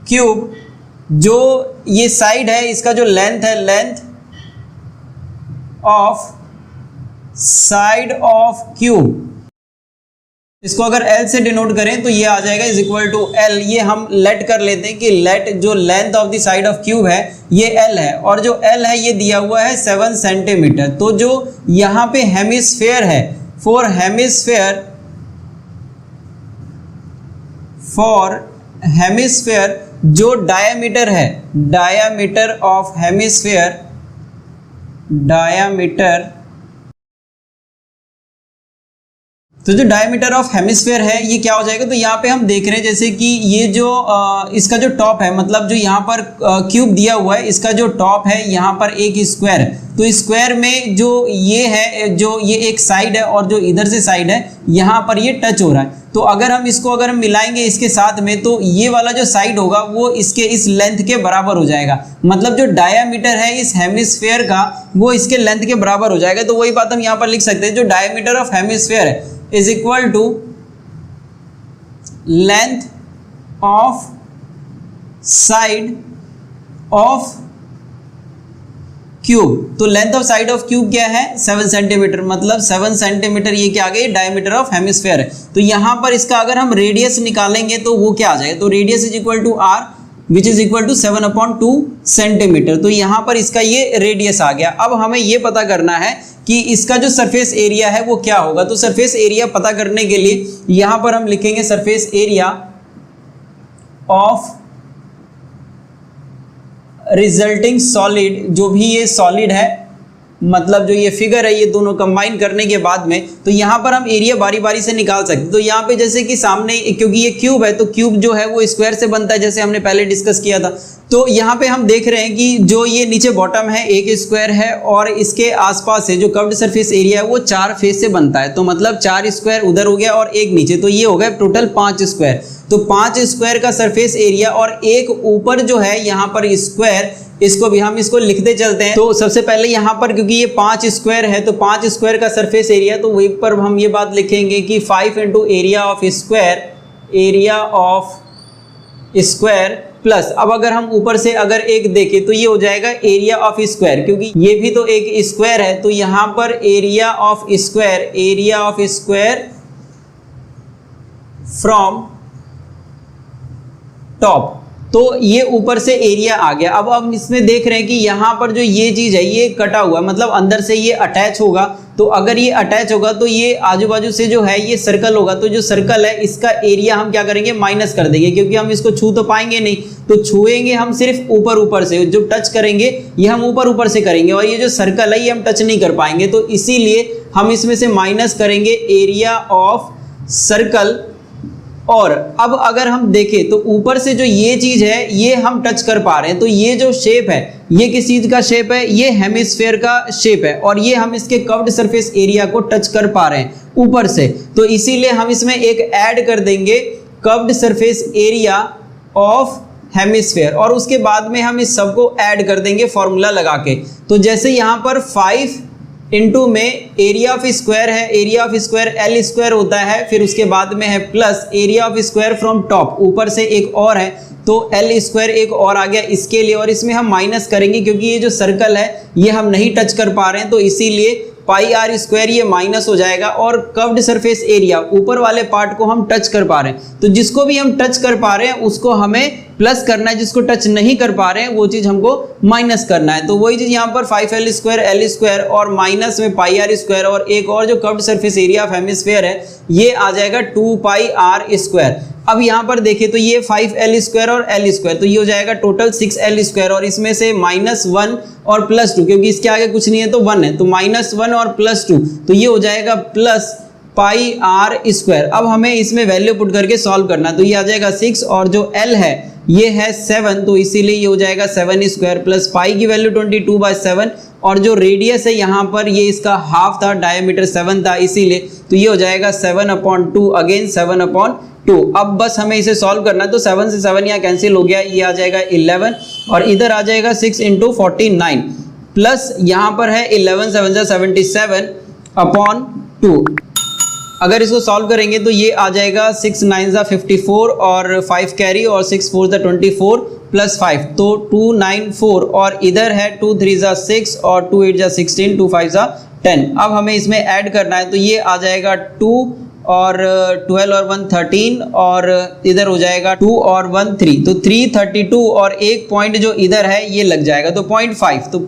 क्यूब जो ये साइड है इसका जो लेंथ है, length of side of cube, इसको अगर L से डिनोट करें तो ये आ जाएगा इज इक्वल टू L। ये हम लेट कर लेते हैं कि लेट जो length of the side of cube है ये L है और जो L है ये दिया हुआ है 7 सेंटीमीटर। तो जो यहाँ पे हेमिस्फेयर है, फॉर हेमिस्फेयर जो डायमीटर है, डायमीटर ऑफ हेमिस्फेयर, डायमीटर, तो जो डायमीटर ऑफ हेमिस्फेयर है ये क्या हो जाएगा। तो यहाँ पे हम देख रहे हैं जैसे कि ये जो इसका जो टॉप है, मतलब जो यहाँ पर क्यूब दिया हुआ है इसका जो टॉप है यहाँ पर एक स्क्वायर है। तो स्क्वायर में जो ये है, जो ये एक साइड है और जो इधर से साइड है यहाँ पर ये टच हो रहा है। तो अगर हम इसको अगर हम मिलाएंगे इसके साथ में तो ये वाला जो साइड होगा वो इसके इस लेंथ के बराबर हो जाएगा। मतलब जो डायमीटर है इस हेमिस्फेयर का वो इसके लेंथ के बराबर हो जाएगा। तो वही बात हम यहाँ पर लिख सकते हैं, जो डायमीटर ऑफ हेमिस्फेयर है is equal to length of side of cube. तो length of side of cube क्या है 7 सेंटीमीटर, मतलब 7 सेंटीमीटर ये क्या आ गई, डायमीटर ऑफ हेमिस्फेयर है। तो यहाँ पर इसका अगर हम रेडियस निकालेंगे तो वो क्या आ जाएगा, तो radius is equal to r which is equal to 7/2 centimetre. तो यहाँ पर इसका ये रेडियस आ गया। अब हमें ये पता करना है कि इसका जो सरफेस एरिया है वो क्या होगा। तो सरफेस एरिया पता करने के लिए यहाँ पर हम लिखेंगे surface area of resulting solid, जो भी ये सॉलिड है, मतलब जो ये फिगर है ये दोनों कंबाइन करने के बाद में, तो यहाँ पर हम एरिया बारी बारी से निकाल सकते हैं। तो यहाँ पे जैसे कि सामने, क्योंकि ये क्यूब है तो क्यूब जो है वो स्क्वायर से बनता है जैसे हमने पहले डिस्कस किया था। तो यहाँ पे हम देख रहे हैं कि जो ये नीचे बॉटम है एक स्क्वायर है और इसके आसपास है जो कर्व्ड सरफेस एरिया है वो 4 फेस से बनता है। तो मतलब 4 स्क्वायर उधर हो गया और एक नीचे, तो ये हो गया टोटल 5 स्क्वायर। तो 5 स्क्वायर का सरफेस एरिया और एक ऊपर जो है यहाँ पर स्क्वायर, इसको भी हम इसको लिखते चलते हैं। तो सबसे पहले यहाँ पर क्योंकि ये 5 स्क्वायर है तो 5 स्क्वायर का सरफेस एरिया, तो वहीं पर हम ये बात लिखेंगे कि 5 into area of square, area of square plus, अब अगर हम ऊपर से अगर एक देखें तो ये हो जाएगा एरिया ऑफ स्क्वायर, क्योंकि ये भी तो एक स्क्वायर है। तो यहाँ पर area of square, area of square from top, तो ये ऊपर से एरिया आ गया। अब हम इसमें देख रहे हैं कि यहाँ पर जो ये चीज़ है ये कटा हुआ, मतलब अंदर से ये अटैच होगा। तो अगर ये अटैच होगा तो ये आजू बाजू से जो है ये सर्कल होगा। तो जो सर्कल है इसका एरिया हम क्या करेंगे, माइनस कर देंगे, क्योंकि हम इसको छू तो पाएंगे नहीं। तो छुएंगे हम सिर्फ ऊपर ऊपर से, जो टच करेंगे ये हम ऊपर ऊपर से करेंगे और ये जो सर्कल है ये हम टच नहीं कर पाएंगे। तो इसीलिए हम इसमें से माइनस करेंगे एरिया ऑफ सर्कल। और अब अगर हम देखें तो ऊपर से जो ये चीज है ये हम टच कर पा रहे हैं। तो ये जो शेप है ये किस चीज का शेप है, ये हेमिस्फेयर का शेप है और ये हम इसके कर्व्ड सरफेस एरिया को टच कर पा रहे हैं ऊपर से। तो इसीलिए हम इसमें एक ऐड कर देंगे curved surface area of hemisphere और उसके बाद में हम इस सबको ऐड कर देंगे फॉर्मूला लगा के। तो जैसे यहाँ पर 5 इंटू में एरिया ऑफ स्क्वायर है, area of square L square होता है, फिर उसके बाद में है plus area of square from top, ऊपर से एक और है तो एल स्क्वायर एक और आ गया इसके लिए, और इसमें हम माइनस करेंगे क्योंकि ये जो सर्कल है ये हम नहीं टच कर पा रहे हैं। तो इसीलिए पाई आर स्क्वायर ये माइनस हो जाएगा और कर्व्ड सरफेस एरिया ऊपर वाले पार्ट को हम टच कर पा रहे हैं। तो जिसको भी हम टच कर पा रहे हैं उसको हमें प्लस करना है, जिसको टच नहीं कर पा रहे हैं वो चीज हमको माइनस करना है। तो वही चीज यहाँ पर 5l स्क्वायर एल स्क्वायर और माइनस में पाई आर स्क्वायर और एक और जो curved surface area of hemisphere है ये आ जाएगा 2 पाई आर स्क्वायर। अब यहाँ पर देखें तो ये 5l स्क्वायर और l स्क्वायर, तो ये हो जाएगा टोटल 6l स्क्वायर और इसमें से -1 और +2, क्योंकि इसके आगे कुछ नहीं है तो 1 है, तो -1 और +2, तो ये हो जाएगा प्लस पाई आर स्क्वायर। अब हमें इसमें वैल्यू पुट करके सॉल्व करना, तो ये आ जाएगा 6 और जो L है ये है 7, तो इसीलिए ये हो जाएगा 7 स्क्वायर प्लस पाई की वैल्यू 22/7 और जो रेडियस है यहाँ पर ये इसका हाफ था, डायमीटर 7 था इसीलिए, तो ये हो जाएगा 7/2 अगेन 7/2। अब बस हमें इसे सॉल्व करना है, तो 7 से 7 यहाँ कैंसिल हो गया, ये आ जाएगा 11 और इधर आ जाएगा 6 × 49 प्लस यहाँ पर है 11 7 77/2। अगर इसको सॉल्व करेंगे तो ये आ जाएगा 6 9 54 और 5 कैरी और 6 4 24 प्लस 5, तो 294 और इधर है 2 3 6 और 2 8 16 2 5 10। अब हमें इसमें ऐड करना है, तो ये आ जाएगा 2 और 12 और 1 13 और इधर हो जाएगा 2 और 1 3, तो 332 और एक पॉइंट जो इधर है ये लग जाएगा, तो 0.5, तो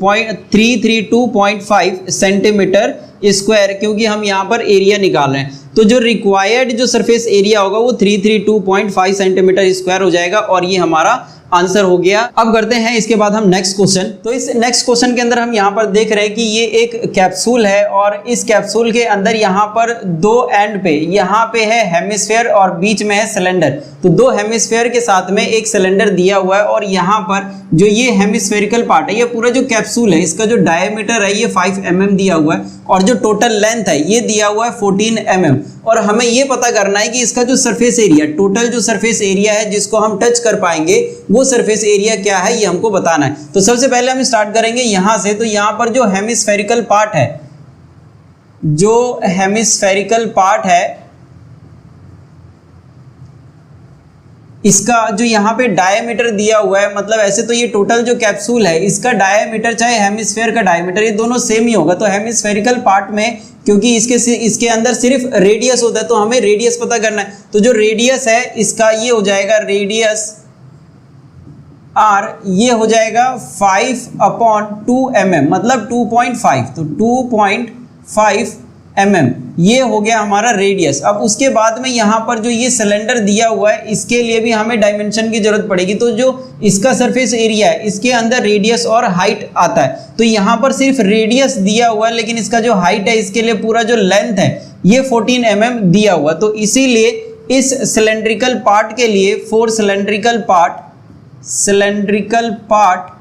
332.5 सेंटीमीटर स्क्वायर, क्योंकि हम यहाँ पर एरिया निकाल रहे हैं, तो जो रिक्वायर्ड जो सरफेस एरिया होगा वो 332.5 सेंटीमीटर स्क्वायर हो जाएगा और ये हमारा आंसर हो गया। अब करते हैं इसके बाद हम नेक्स्ट क्वेश्चन। तो इस नेक्स्ट क्वेश्चन के अंदर हम यहाँ पर देख रहे हैं कि ये एक कैप्सूल है और इस कैप्सूल के अंदर यहाँ पर दो एंड पे, यहाँ पे है हेमिस्फेयर और बीच में है सिलेंडर, तो दो हेमिस्फेयर के साथ में एक सिलेंडर दिया हुआ है और यहाँ पर जो ये हेमिस्फेरिकल पार्ट है, ये पूरा जो कैप्सूल है इसका जो डायमीटर है ये 5 mm दिया हुआ है और जो टोटल लेंथ है ये दिया हुआ है 14 mm और हमें ये पता करना है कि इसका जो सरफेस एरिया, टोटल जो सरफेस एरिया है जिसको हम टच कर पाएंगे वो सरफेस एरिया क्या है ये हमको बताना है। तो सबसे पहले हम स्टार्ट करेंगे यहाँ से, तो यहाँ पर जो हेमिस्फेरिकल पार्ट है, जो हेमिस्फेरिकल पार्ट है इसका जो यहाँ पे डायमीटर दिया हुआ है, मतलब ऐसे तो ये टोटल जो कैप्सूल है इसका डायमीटर चाहे हेमिस्फेयर का डायमीटर ये दोनों सेम ही होगा, तो हेमिस्फेरिकल पार्ट में क्योंकि इसके अंदर सिर्फ रेडियस होता है तो हमें रेडियस पता करना है, तो जो रेडियस है इसका ये हो जाएगा रेडियस r, ये हो जाएगा 5/2 mm मतलब 2.5, तो 2.5 mm ये हो गया हमारा रेडियस। अब उसके बाद में यहाँ पर जो ये सिलेंडर दिया हुआ है इसके लिए भी हमें डायमेंशन की जरूरत पड़ेगी, तो जो इसका सरफेस एरिया है इसके अंदर रेडियस और हाइट आता है, तो यहाँ पर सिर्फ रेडियस दिया हुआ है लेकिन इसका जो हाइट है इसके लिए पूरा जो लेंथ है ये 14 mm दिया हुआ, तो इसीलिए इस सिलेंड्रिकल पार्ट के लिए फॉर सिलेंड्रिकल पार्ट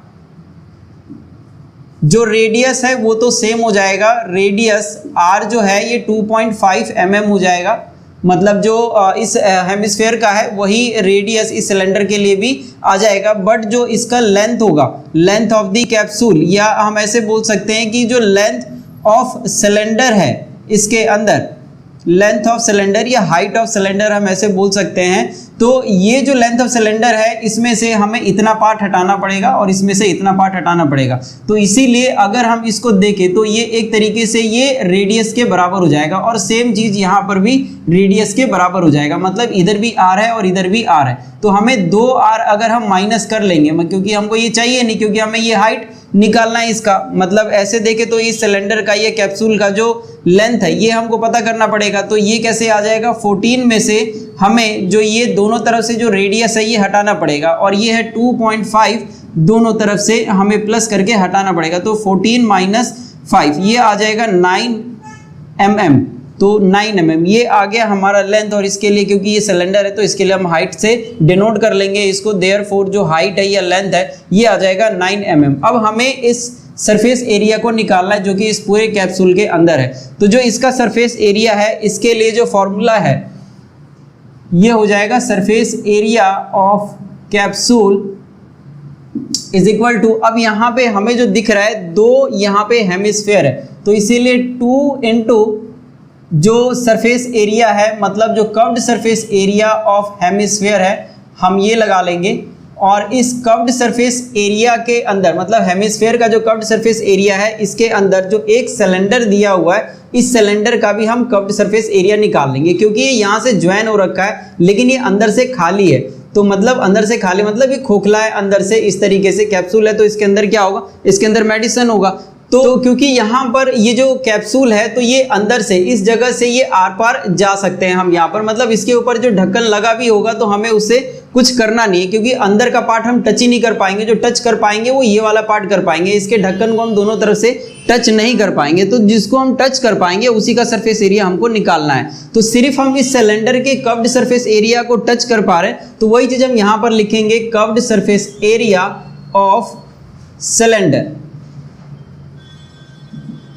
जो रेडियस है वो तो सेम हो जाएगा, रेडियस r जो है ये 2.5 mm हो जाएगा, मतलब जो इस हेमिस्फेयर का है वही रेडियस इस सिलेंडर के लिए भी आ जाएगा, बट जो इसका लेंथ होगा, लेंथ ऑफ द कैप्सूल, या हम ऐसे बोल सकते हैं कि जो लेंथ ऑफ सिलेंडर है इसके अंदर, लेंथ ऑफ सिलेंडर या हाइट ऑफ सिलेंडर हम ऐसे बोल सकते हैं, तो ये जो लेंथ ऑफ सिलेंडर है इसमें से हमें इतना पार्ट हटाना पड़ेगा और इसमें से इतना पार्ट हटाना पड़ेगा, तो इसीलिए अगर हम इसको देखें तो ये एक तरीके से ये रेडियस के बराबर हो जाएगा और सेम चीज यहाँ पर भी रेडियस के बराबर हो जाएगा, मतलब इधर भी r है और इधर भी r है, तो हमें 2r अगर हम माइनस कर लेंगे, क्योंकि हमको ये चाहिए नहीं, क्योंकि हमें ये हाइट निकालना है इसका, मतलब ऐसे देखें तो इस सिलेंडर का ये कैप्सूल का जो लेंथ है ये हमको पता करना पड़ेगा, तो ये कैसे आ जाएगा 14 में से हमें जो ये दोनों तरफ से जो रेडियस है ये हटाना पड़ेगा और ये है 2.5, दोनों तरफ से हमें प्लस करके हटाना पड़ेगा, तो 14 - 5 ये आ जाएगा 9 mm, तो 9 mm ये आ गया हमारा लेंथ, और इसके लिए क्योंकि ये सिलेंडर है तो इसके लिए हम हाइट से डिनोट कर लेंगे इसको, देयरफॉर जो हाइट है या लेंथ है ये आ जाएगा 9 mm। अब हमें इस सरफेस एरिया को निकालना है जो कि इस पूरे कैप्सूल के अंदर है, तो जो इसका सरफेस एरिया है इसके लिए जो फॉर्मूला है ये हो जाएगा surface area of capsule is equal to, अब यहाँ पे हमें जो दिख रहा है दो यहाँ पे हेमिस्फेयर है, तो इसीलिए 2 इंटू जो सरफेस एरिया है, मतलब जो curved surface area of hemisphere है हम ये लगा लेंगे, और इस कर्व्ड सरफेस एरिया के अंदर, मतलब हेमिस्फेयर का जो कर्व्ड सरफेस एरिया है इसके अंदर जो एक सिलेंडर दिया हुआ है इस सिलेंडर का भी हम कर्व्ड सरफेस एरिया निकाल लेंगे, क्योंकि ये यहाँ से ज्वाइन हो रखा है लेकिन ये अंदर से खाली है, तो मतलब अंदर से खाली मतलब ये खोखला है अंदर से, इस तरीके से कैप्सूल है तो इसके अंदर क्या होगा, इसके अंदर मेडिसिन होगा, तो क्योंकि यहाँ पर ये जो कैप्सूल है तो ये अंदर से इस जगह से ये आर पार जा सकते हैं हम यहाँ पर, मतलब इसके ऊपर जो ढक्कन लगा भी होगा तो हमें उससे कुछ करना नहीं है, क्योंकि अंदर का पार्ट हम टच ही नहीं कर पाएंगे। जो टच कर पाएंगे वो ये वाला पार्ट कर पाएंगे, इसके ढक्कन को हम दोनों तरफ से टच नहीं कर पाएंगे। तो जिसको हम टच कर पाएंगे उसी का सरफेस एरिया हमको निकालना है। तो सिर्फ हम इस सिलेंडर के कर्व्ड सरफेस एरिया को टच कर पा रहे हैं, तो वही चीज हम यहां पर लिखेंगे, curved surface area of cylinder.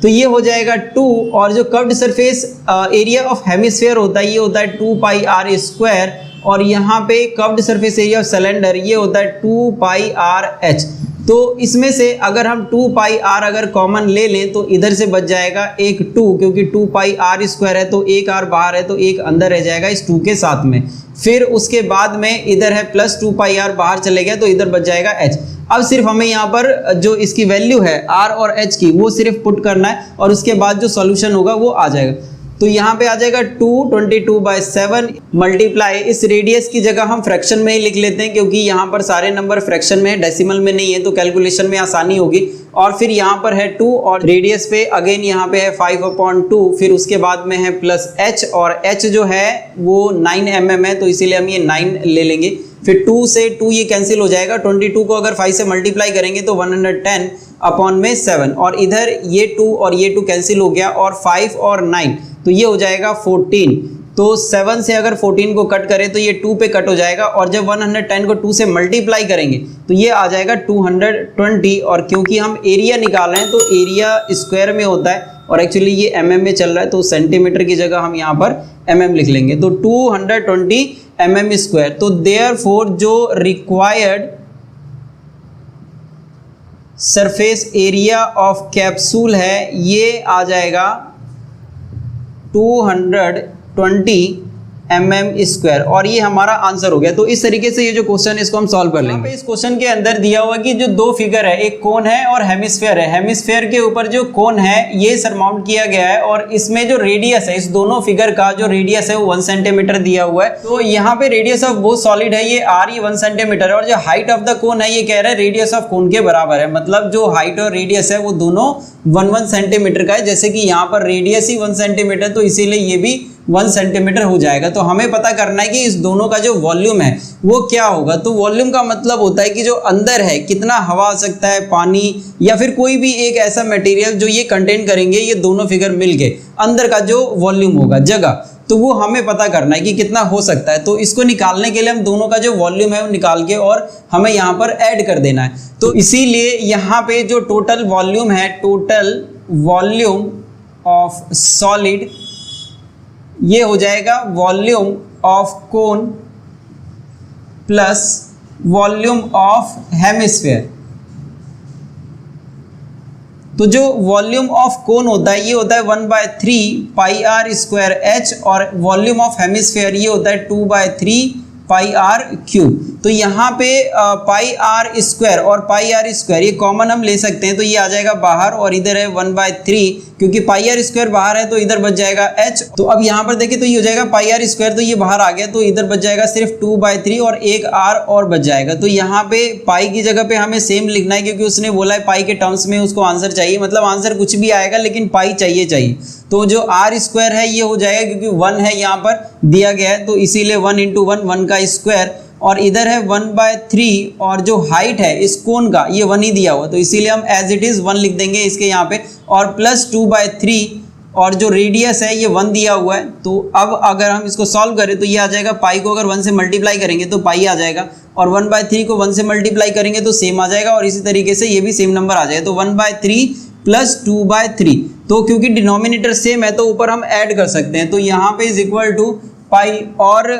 तो ये हो जाएगा 2, और जो curved surface area of hemisphere होता है ये होता है 2 पाई आर स्क्वायर, और यहाँ पे curved surface area of cylinder ये होता है 2 पाई आर एच। तो इसमें से अगर हम 2 पाई आर अगर कॉमन ले लें तो इधर से बच जाएगा एक 2, क्योंकि 2 पाई आर स्क्वायर है तो एक आर बाहर है तो एक अंदर रह जाएगा इस 2 के साथ में। फिर उसके बाद में इधर है प्लस 2 पाई आर बाहर चले गया तो इधर बच जाएगा एच। अब सिर्फ हमें यहाँ पर जो इसकी वैल्यू है आर और एच की वो सिर्फ पुट करना है, और उसके बाद जो सॉल्यूशन होगा वो आ जाएगा। तो यहाँ पे आ जाएगा 222/7 मल्टीप्लाई, इस रेडियस की जगह हम फ्रैक्शन में ही लिख लेते हैं, क्योंकि यहाँ पर सारे नंबर फ्रैक्शन में है, डेसिमल में नहीं है, तो कैलकुलेशन में आसानी होगी। और फिर यहाँ पर है 2, और रेडियस पे अगेन यहाँ पे है 5/2, फिर उसके बाद में है प्लस h, और h जो है वो 9 mm है, तो इसीलिए हम ये 9 ले लेंगे। फिर 2 से 2 ये कैंसिल हो जाएगा, 22 को अगर 5 से मल्टीप्लाई करेंगे तो 110/7, और इधर ये 2 और ये 2 कैंसिल हो गया, और 5 और 9 तो ये हो जाएगा 14। तो 7 से अगर 14 को कट करें तो ये 2 पे कट हो जाएगा, और जब 110 को 2 से मल्टीप्लाई करेंगे तो ये आ जाएगा 220, और क्योंकि हम एरिया निकाल रहे हैं तो एरिया स्क्वायर में होता है, और एक्चुअली ये mm में चल रहा है तो सेंटीमीटर की जगह हम यहाँ पर mm लिख लेंगे। तो 220 mm स्क्वायर। तो देयरफॉर जो required surface area of capsule है ये आ जाएगा 220 mm स्क्वायर, और ये हमारा आंसर हो गया। तो इस तरीके से ये जो क्वेश्चन है इसको हम सॉल्व कर लेंगे। इस क्वेश्चन के अंदर दिया हुआ कि जो दो फिगर है, एक कोन है और हेमिस्फीयर है, हेमिस्फीयर के ऊपर जो कोन है ये सरमाउंट किया गया है, और इसमें जो रेडियस है, इस दोनों फिगर का जो रेडियस है वो 1 सेंटीमीटर दिया हुआ है। तो यहाँ पे रेडियस ऑफ वो सॉलिड है ये आर, ये 1 सेंटीमीटर है, और जो हाइट ऑफ द कोन है ये कह रहा है रेडियस ऑफ कोन के बराबर है, मतलब जो हाइट और रेडियस है वो दोनों 1 सेंटीमीटर का है। जैसे कि यहाँ पर रेडियस ही 1 सेंटीमीटर, तो इसीलिए ये भी 1 सेंटीमीटर हो जाएगा। तो हमें पता करना है कि इस दोनों का जो वॉल्यूम है वो क्या होगा। तो वॉल्यूम का मतलब होता है कि जो अंदर है कितना हवा आ सकता है, पानी या फिर कोई भी एक ऐसा मटेरियल जो ये कंटेन करेंगे, ये दोनों फिगर मिलके अंदर का जो वॉल्यूम होगा जगह, तो वो हमें पता करना है कि कितना हो सकता है। तो इसको निकालने के लिए हम दोनों का जो वॉल्यूम है वो निकाल के और हमें यहाँ पर ऐड कर देना है। तो इसीलिए यहाँ पे जो टोटल वॉल्यूम है, टोटल वॉल्यूम ऑफ सॉलिड, ये हो जाएगा volume of cone plus volume of hemisphere. तो जो वॉल्यूम ऑफ कोन होता है ये होता है 1/3 पाई आर स्क्वायर एच, और वॉल्यूम ऑफ हेमिस्फीयर ये होता है 2/3 पाई आर क्यूब। तो यहाँ पे पाई आर स्क्वायर और पाई आर स्क्वायर ये कॉमन हम ले सकते हैं, तो ये आ जाएगा बाहर, और इधर है 1/3, क्योंकि पाई आर स्क्वायर बाहर है तो इधर बच जाएगा h। तो अब यहाँ पर देखिए तो ये हो जाएगा पाई आर स्क्वायर, तो ये बाहर आ गया, तो इधर बच जाएगा सिर्फ 2/3 और एक r और बच जाएगा। तो यहाँ पे पाई की जगह पे हमें सेम लिखना है, क्योंकि उसने बोला है पाई के टर्म्स में उसको आंसर चाहिए, मतलब आंसर कुछ भी आएगा लेकिन पाई चाहिए। तो जो आर स्क्वायर है ये हो जाएगा, क्योंकि 1 है यहाँ पर दिया गया है, तो इसीलिए 1 × 1 1 का स्क्वायर, और इधर है 1/3, और जो हाइट है इस कोन का ये 1 ही दिया हुआ, तो इसीलिए हम एज इट इज 1 लिख देंगे इसके यहाँ पे, और प्लस 2/3, और जो रेडियस है ये 1 दिया हुआ है। तो अब अगर हम इसको सॉल्व करें तो ये आ जाएगा, पाई को अगर 1 से मल्टीप्लाई करेंगे तो पाई आ जाएगा, और 1/3 को 1 से मल्टीप्लाई करेंगे तो सेम आ जाएगा, और इसी तरीके से ये भी सेम नंबर आ जाएगा। तो 1/3 प्लस 2/3, तो क्योंकि डिनोमिनेटर सेम है तो ऊपर हम ऐड कर सकते हैं। तो यहाँ पे इज इक्वल टू पाई और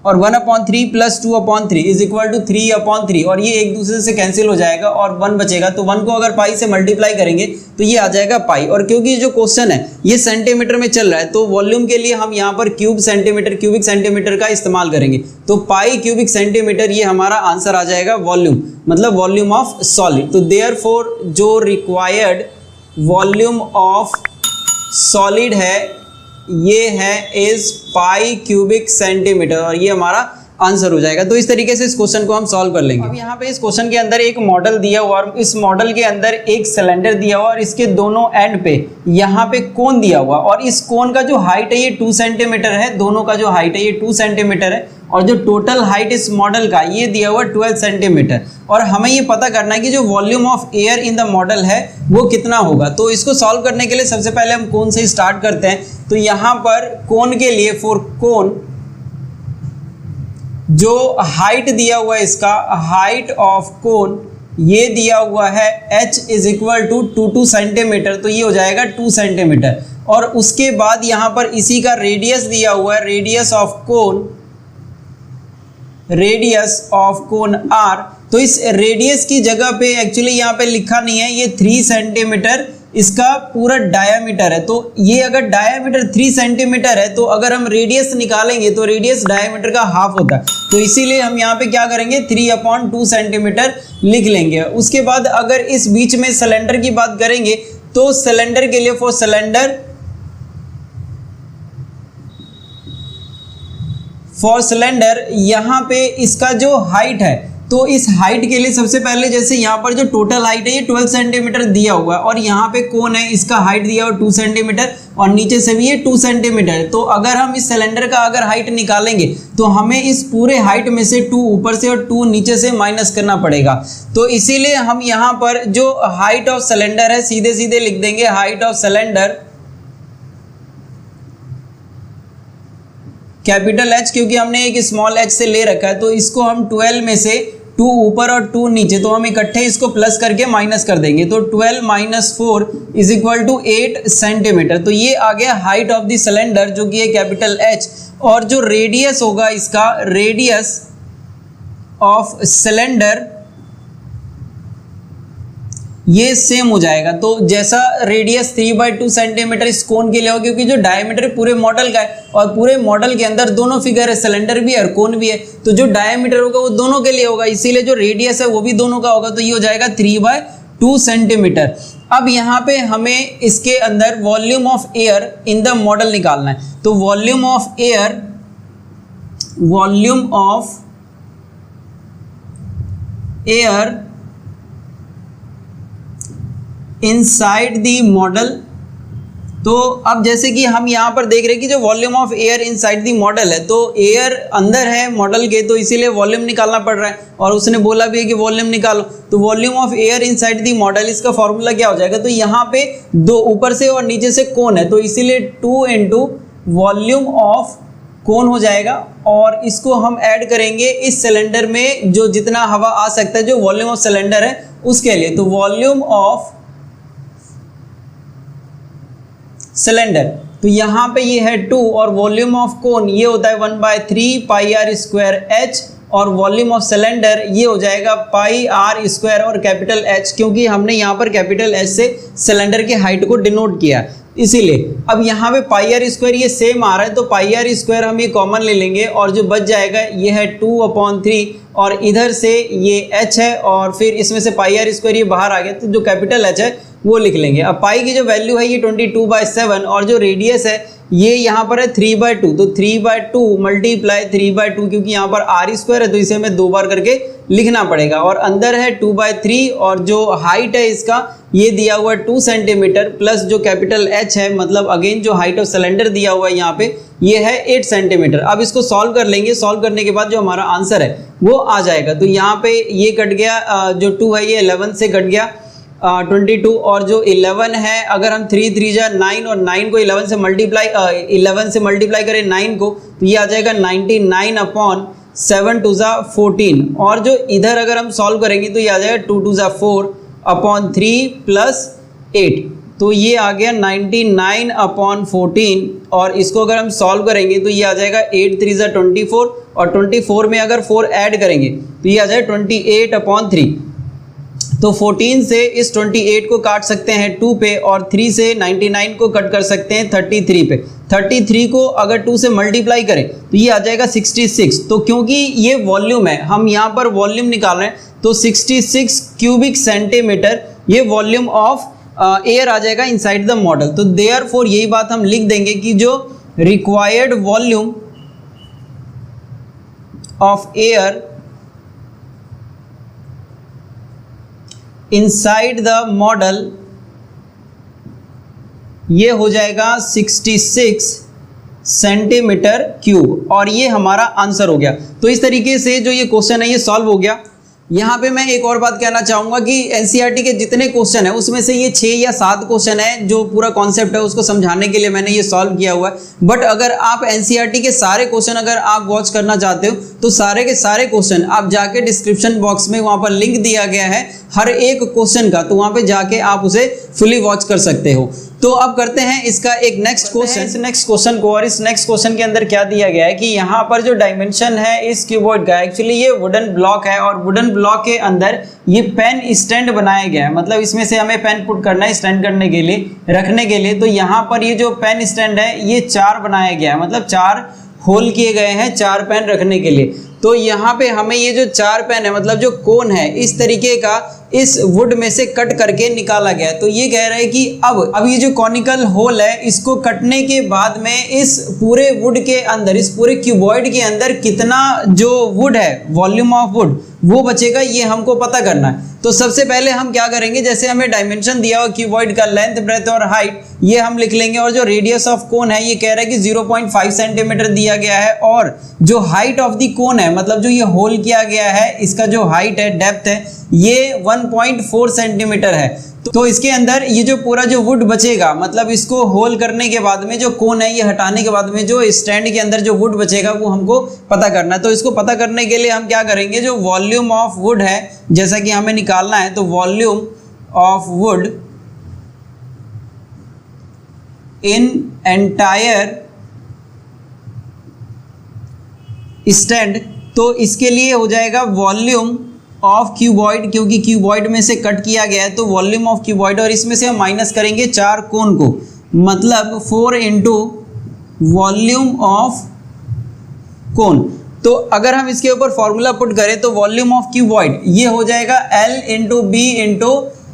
1/3 प्लस 2/3 इज इक्वल टू 3/3, और ये एक दूसरे से कैंसिल हो जाएगा और 1 बचेगा। तो 1 को अगर पाई से मल्टीप्लाई करेंगे तो ये आ जाएगा पाई, और क्योंकि जो क्वेश्चन है ये सेंटीमीटर में चल रहा है तो वॉल्यूम के लिए हम यहाँ पर क्यूबिक सेंटीमीटर का इस्तेमाल करेंगे। तो पाई क्यूबिक सेंटीमीटर ये हमारा आंसर आ जाएगा वॉल्यूम, मतलब वॉल्यूम ऑफ सॉलिड। तो देयरफॉर जो रिक्वायर्ड वॉल्यूम ऑफ सॉलिड है ये है इज पाई क्यूबिक सेंटीमीटर, और ये हमारा आंसर हो जाएगा। तो इस तरीके से इस क्वेश्चन को हम सॉल्व कर लेंगे। अब यहाँ पे इस क्वेश्चन के अंदर एक मॉडल दिया हुआ, और इस मॉडल के अंदर एक सिलेंडर दिया हुआ, और इसके दोनों एंड पे यहाँ पे कोन दिया हुआ, और इस कोन का जो हाइट है ये 2 सेंटीमीटर है, दोनों का जो हाइट है ये 2 सेंटीमीटर है, और जो टोटल हाइट इस मॉडल का ये दिया हुआ 12 सेंटीमीटर, और हमें ये पता करना है कि जो volume of air in the model है वो कितना होगा। तो इसको सॉल्व करने के लिए सबसे पहले हम कोन से स्टार्ट करते हैं। तो यहाँ पर कोन के लिए फॉर कोन जो हाइट दिया हुआ है इसका हाइट ऑफ कोन ये दिया हुआ है h is equal to 2 centimetre, तो ये हो जाएगा 2 सेंटीमीटर। और उसके बाद यहाँ पर इसी का रेडियस दिया हुआ है, रेडियस ऑफ कोन r। तो इस रेडियस की जगह पे एक्चुअली यहाँ पे लिखा नहीं है, ये 3 सेंटीमीटर इसका पूरा डायामीटर है। तो ये अगर डायामीटर 3 सेंटीमीटर है तो अगर हम रेडियस निकालेंगे तो रेडियस डायामीटर का हाफ होता है, तो इसीलिए हम यहाँ पे क्या करेंगे 3/2 सेंटीमीटर लिख लेंगे। उसके बाद अगर इस बीच में सिलेंडर की बात करेंगे तो सिलेंडर के लिए फॉर सिलेंडर यहाँ पे इसका जो हाइट है, तो इस हाइट के लिए सबसे पहले जैसे यहाँ पर जो टोटल हाइट है ये 12 सेंटीमीटर दिया हुआ है, और यहाँ पे कोन है इसका हाइट दिया हुआ 2 सेंटीमीटर और नीचे से भी ये 2 सेंटीमीटर। तो अगर हम इस सिलेंडर का अगर हाइट निकालेंगे तो हमें इस पूरे हाइट में से 2 ऊपर से और 2 नीचे से माइनस करना पड़ेगा। तो इसीलिए हम यहाँ पर जो हाइट ऑफ सिलेंडर है सीधे सीधे लिख देंगे height of cylinder capital H, क्योंकि हमने एक स्मॉल h से ले रखा है। तो इसको हम 12 में से 2 ऊपर और 2 नीचे, तो हम इकट्ठे इसको प्लस करके माइनस कर देंगे। तो 12 - 4 इज इक्वल टू 8 सेंटीमीटर। तो ये आ गया हाइट ऑफ द सिलेंडर जो कि है कैपिटल H। और जो रेडियस होगा इसका, रेडियस ऑफ सिलेंडर ये सेम हो जाएगा। तो जैसा रेडियस 3/2 सेंटीमीटर इस कोन के लिए हो, क्योंकि जो डायमीटर पूरे मॉडल का है और पूरे मॉडल के अंदर दोनों फिगर है, सिलेंडर भी है और कोन भी है, तो जो डायमीटर होगा वो दोनों के लिए होगा, इसीलिए जो रेडियस है वो भी दोनों का होगा। तो ये हो जाएगा 3/2 सेंटीमीटर। अब यहाँ पे हमें इसके अंदर volume of air in the model निकालना है। तो volume of air inside the model. तो अब जैसे कि हम यहाँ पर देख रहे हैं कि जो volume of air inside the model है, तो एयर अंदर है मॉडल के, तो इसीलिए वॉल्यूम निकालना पड़ रहा है, और उसने बोला भी है कि वॉल्यूम निकालो। तो volume of air inside the model, इसका फॉर्मूला क्या हो जाएगा, तो यहाँ पे 2 ऊपर से और नीचे से कोन है, तो इसीलिए 2 × वॉल्यूम ऑफ कोन हो जाएगा। और इसको हम ऐड करेंगे इस सिलेंडर में जो जितना हवा आ सकता है, जो वॉल्यूम ऑफ सिलेंडर है उसके लिए। तो वॉल्यूम ऑफ सिलेंडर, तो यहाँ पे ये है 2, और वॉल्यूम ऑफ कोन ये होता है 1/3 πr²h, और वॉल्यूम ऑफ सिलेंडर ये हो जाएगा πr²। और कैपिटल H, क्योंकि हमने यहाँ पर कैपिटल H से सिलेंडर की हाइट को डिनोट किया इसीलिए। अब यहाँ पे πr² ये सेम आ रहा है, तो πr² हम ये कॉमन ले लेंगे, और जो बच जाएगा ये है 2/3, और इधर से ये h है और फिर इसमें से πr² ये बाहर आ गया, तो जो कैपिटल H है वो लिख लेंगे। अब पाई की जो वैल्यू है ये 22/7, और जो रेडियस है ये यहाँ पर है 3/2, तो 3/2 × 3/2, क्योंकि यहाँ पर r² है तो इसे हमें 2 बार करके लिखना पड़ेगा। और अंदर है 2/3, और जो हाइट है इसका ये दिया हुआ 2 सेंटीमीटर, प्लस जो कैपिटल H है, मतलब अगेन जो हाइट ऑफ सिलेंडर दिया हुआ है यहाँ पे ये है 8 सेंटीमीटर। अब इसको सॉल्व कर लेंगे, सॉल्व करने के बाद जो हमारा आंसर है वो आ जाएगा। तो यहाँ पे ये कट गया, जो 2 है ये 11 से कट गया 22, और जो 11 है अगर हम 3 × 3 = 9 और 9 को 11 से मल्टीप्लाई करें 9 को, तो ये आ जाएगा 99/7 × 14। और जो इधर अगर हम सॉल्व करेंगे तो ये आ जाएगा 2 × 4/3 + 8, तो ये आ गया 99/14। और इसको अगर हम सॉल्व करेंगे तो ये आ जाएगा 8 × 3 = 24, और 24 में अगर 4 ऐड करेंगे तो ये आ जाएगा 28/3। तो 14 से इस 28 को काट सकते हैं 2 पे, और 3 से 99 को कट कर सकते हैं 33 पे। 33 को अगर 2 से मल्टीप्लाई करें तो ये आ जाएगा 66। तो क्योंकि ये वॉल्यूम है, हम यहाँ पर वॉल्यूम निकाल रहे हैं, तो 66 क्यूबिक सेंटीमीटर ये वॉल्यूम ऑफ एयर आ जाएगा इनसाइड द मॉडल। तो देयरफॉर यही बात हम लिख देंगे कि जो required volume of air inside the model ये हो जाएगा 66 सेंटीमीटर क्यूब, और ये हमारा आंसर हो गया। तो इस तरीके से जो ये क्वेश्चन है ये सॉल्व हो गया। यहाँ पे मैं एक और बात कहना चाहूँगा कि एनसीईआरटी के जितने क्वेश्चन है उसमें से ये 6 या 7 क्वेश्चन है जो पूरा कॉन्सेप्ट है उसको समझाने के लिए मैंने ये सॉल्व किया हुआ है। बट अगर आप एनसीईआरटी के सारे क्वेश्चन अगर आप वॉच करना चाहते हो तो सारे के सारे क्वेश्चन आप जाके डिस्क्रिप्शन बॉक्स में वहाँ पर लिंक दिया गया है हर एक क्वेश्चन का, तो वहाँ पे जाके आप उसे फुली वॉच कर सकते हो। तो अब करते हैं इसका एक नेक्स्ट क्वेश्चन, इस नेक्स्ट क्वेश्चन को। और इस नेक्स्ट क्वेश्चन के अंदर क्या दिया गया है कि यहाँ पर जो डायमेंशन है इस क्यूबॉइड का, एक्चुअली ये वुडन ब्लॉक है और वुडन ब्लॉक के अंदर ये पेन स्टैंड बनाया गया है, मतलब इसमें से हमें पेन पुट करना है स्टैंड करने के लिए, रखने के लिए। तो यहाँ पर ये जो पेन स्टैंड है ये 4 बनाया गया है, मतलब 4 होल किए गए हैं 4 पेन रखने के लिए। तो यहाँ पे हमें ये जो 4 पेन है मतलब जो कोन है इस तरीके का इस वुड में से कट करके निकाला गया है। तो ये कह रहा है कि अब ये जो कॉनिकल होल है इसको कटने के बाद में इस पूरे वुड के अंदर, इस पूरे क्यूबॉइड के अंदर कितना जो वुड है, वॉल्यूम ऑफ वुड वो बचेगा, ये हमको पता करना है। तो सबसे पहले हम क्या करेंगे, जैसे हमें डायमेंशन दिया हो क्यूबॉइड का, लेंथ, ब्रेथ और हाइट, ये हम लिख लेंगे। और जो रेडियस ऑफ कोन है ये कह रहा है कि 0.5 सेंटीमीटर दिया गया है, और जो हाइट ऑफ द कोन है मतलब जो ये होल किया गया है इसका जो हाइट है, डेप्थ है, ये 1.4 सेंटीमीटर है। तो इसके अंदर ये जो पूरा जो वुड बचेगा, मतलब इसको होल करने के बाद में जो कोन है ये हटाने के बाद में जो स्टैंड के अंदर जो वुड बचेगा वो हमको पता करना है। तो इसको पता करने के लिए हम क्या करेंगे, जो वॉल्यूम ऑफ वुड है जैसा कि हमें निकालना है, तो volume of would in entire stand, तो इसके लिए हो जाएगा वॉल्यूम ऑफ क्यूबॉइड, क्योंकि क्यूबॉइड में से कट किया गया है तो वॉल्यूम ऑफ क्यूबॉइड, और इसमें से हम माइनस करेंगे 4 कोन को, मतलब 4 इंटू वॉल्यूम ऑफ कोन। तो अगर हम इसके ऊपर फॉर्मूला पुट करें तो वॉल्यूम ऑफ क्यूबॉइड ये हो जाएगा L into B into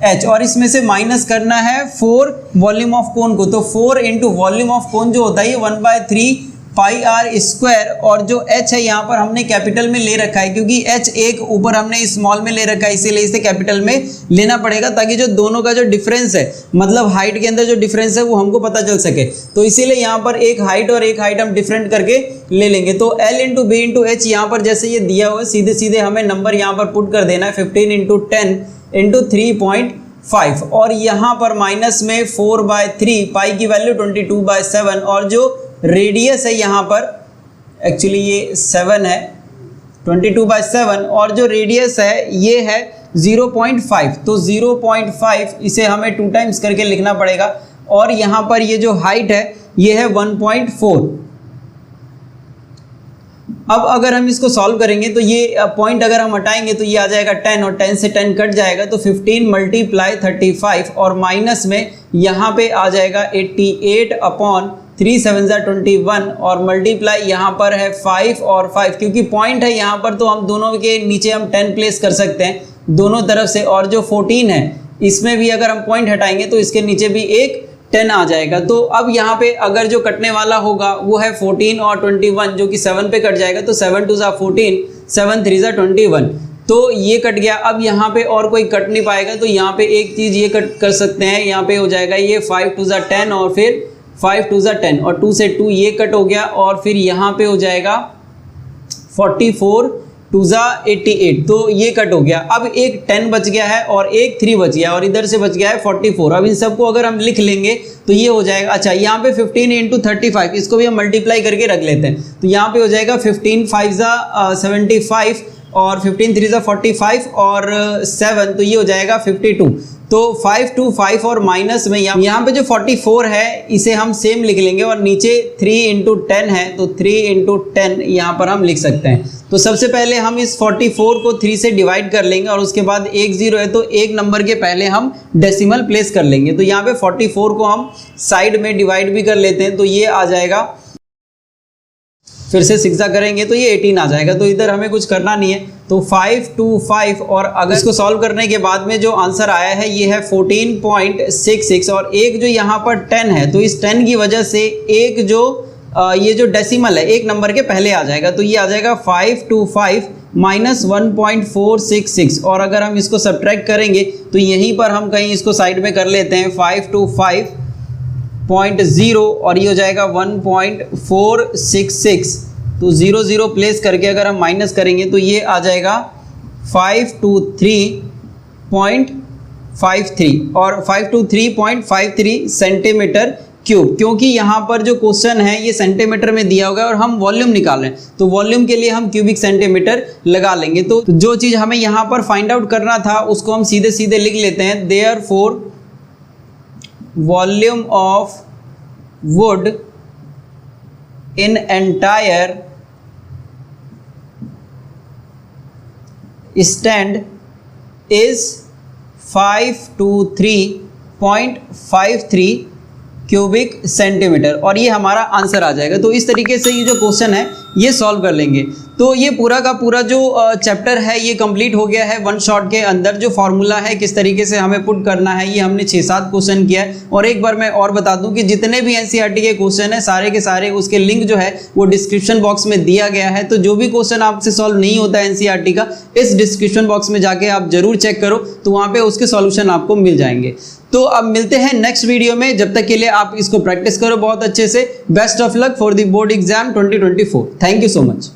H, और इसमें से माइनस करना है 4 वॉल्यूम ऑफ कोन को। तो 4 इंटू वॉल्यूम ऑफ कोन जो होता है ये 1/3 पाई आर स्क्वायर, और जो h है यहाँ पर हमने कैपिटल में ले रखा है क्योंकि h एक ऊपर हमने स्मॉल में ले रखा है, इसीलिए इसे कैपिटल में लेना पड़ेगा ताकि जो दोनों का जो डिफरेंस है, मतलब हाइट के अंदर जो डिफरेंस है वो हमको पता चल सके। तो इसीलिए यहाँ पर एक हाइट और एक हाइट हम डिफरेंट करके ले लेंगे। तो L into B into H यहाँ पर जैसे ये दिया हुआ है सीधे सीधे हमें नंबर यहाँ पर पुट कर देना है 15 इंटू 10 इंटू 3.5, और यहाँ पर माइनस में 4/3, पाई की वैल्यू 22/7, और जो रेडियस है यहाँ पर एक्चुअली ये 7 है, 22/7, और जो रेडियस है ये है 0.5। तो 0.5 इसे हमें 2 टाइम्स करके लिखना पड़ेगा, और यहाँ पर ये जो हाइट है ये है 1.4। अब अगर हम इसको सॉल्व करेंगे तो ये पॉइंट अगर हम हटाएंगे तो ये आ जाएगा 10, और 10 से 10 कट जाएगा तो 15 मल्टीप्लाई 35, और माइनस में यहाँ पे आ जाएगा 88/3 7 21, और मल्टीप्लाई यहाँ पर है 5 और 5, क्योंकि पॉइंट है यहाँ पर तो हम दोनों के नीचे हम 10 प्लेस कर सकते हैं दोनों तरफ से, और जो 14 है इसमें भी अगर हम पॉइंट हटाएंगे तो इसके नीचे भी एक 10 आ जाएगा। तो अब यहाँ पे अगर जो कटने वाला होगा वो है 14 और 21, जो कि 7 पे कट जाएगा, तो 7 2 14, 7 3 21, तो ये कट गया। अब यहाँ पे और कोई कट नहीं पाएगा, तो यहाँ पे एक चीज़ ये कट कर सकते हैं, यहाँ पे हो जाएगा ये 5 2 10, और फिर 5 2 10, और 2 से 2 ये कट हो गया, और फिर यहाँ पे हो जाएगा 44 2 88, तो ये कट हो गया। अब एक 10 बच गया है और एक 3 बच गया, और इधर से बच गया है 44। अब इन सबको अगर हम लिख लेंगे तो ये हो जाएगा, अच्छा यहाँ पे 15 इंटू 35, इसको भी हम मल्टीप्लाई करके रख लेते हैं, तो यहाँ पे हो जाएगा 15 5 75, और 15 3 45, और 7, तो ये हो जाएगा 52। तो 5 2 5 और माइनस में यहाँ पे जो 44 है इसे हम सेम लिख लेंगे, और नीचे 3 इंटू 10 है, तो 3 इंटू 10 यहाँ पर हम लिख सकते हैं। तो सबसे पहले हम इस 44 को 3 से डिवाइड कर लेंगे, और उसके बाद एक 0 है तो एक नंबर के पहले हम डेसिमल प्लेस कर लेंगे। तो यहाँ पे 44 को हम साइड में डिवाइड भी कर लेते हैं, तो ये आ जाएगा, फिर से 6 करेंगे तो ये 18 आ जाएगा। तो इधर हमें कुछ करना नहीं है, तो 5 2 5, और अगर इसको सॉल्व करने के बाद में जो आंसर आया है ये है 14.66, और एक जो यहाँ पर 10 है तो इस 10 की वजह से एक जो ये जो डेसिमल है एक नंबर के पहले आ जाएगा, तो ये आ जाएगा 5 2 5 माइनस 1.466, और अगर हम इसको सब्ट्रैक्ट करेंगे तो यहीं पर हम कहीं इसको साइड में कर लेते हैं, 5 2 5 0.0 और ये हो जाएगा 1.466। तो 0 0 प्लेस करके अगर हम माइनस करेंगे तो ये आ जाएगा 523.53 और 523.53 सेंटीमीटर क्यूब। क्योंकि यहाँ पर जो क्वेश्चन है ये सेंटीमीटर में दिया होगा और हम वॉल्यूम निकाल रहे हैं, तो वॉल्यूम के लिए हम क्यूबिक सेंटीमीटर लगा लेंगे। तो जो चीज़ हमें यहाँ पर फाइंड आउट करना था उसको हम सीधे सीधे लिख लेते हैं। Therefore volume of would in entire stand is 523.53 cubic centimetre और ये हमारा आंसर आ जाएगा। तो इस तरीके से ये जो क्वेश्चन है ये सॉल्व कर लेंगे। तो ये पूरा का पूरा जो चैप्टर है ये कंप्लीट हो गया है वन शॉट के अंदर। जो फॉर्मूला है किस तरीके से हमें पुट करना है ये हमने 6-7 क्वेश्चन किया है। और एक बार मैं और बता दूं कि जितने भी एनसीईआरटी के क्वेश्चन है सारे के सारे उसके लिंक जो है वो डिस्क्रिप्शन बॉक्स में दिया गया है। तो जो भी क्वेश्चन आपसे सॉल्व नहीं होता है एनसीईआरटी का, इस डिस्क्रिप्शन बॉक्स में जाके आप जरूर चेक करो, तो वहाँ पे उसके सॉल्यूशन आपको मिल जाएंगे। तो अब मिलते हैं नेक्स्ट वीडियो में, जब तक के लिए आप इसको प्रैक्टिस करो बहुत अच्छे से। Best of luck for the board exam 2024। Thank you so much.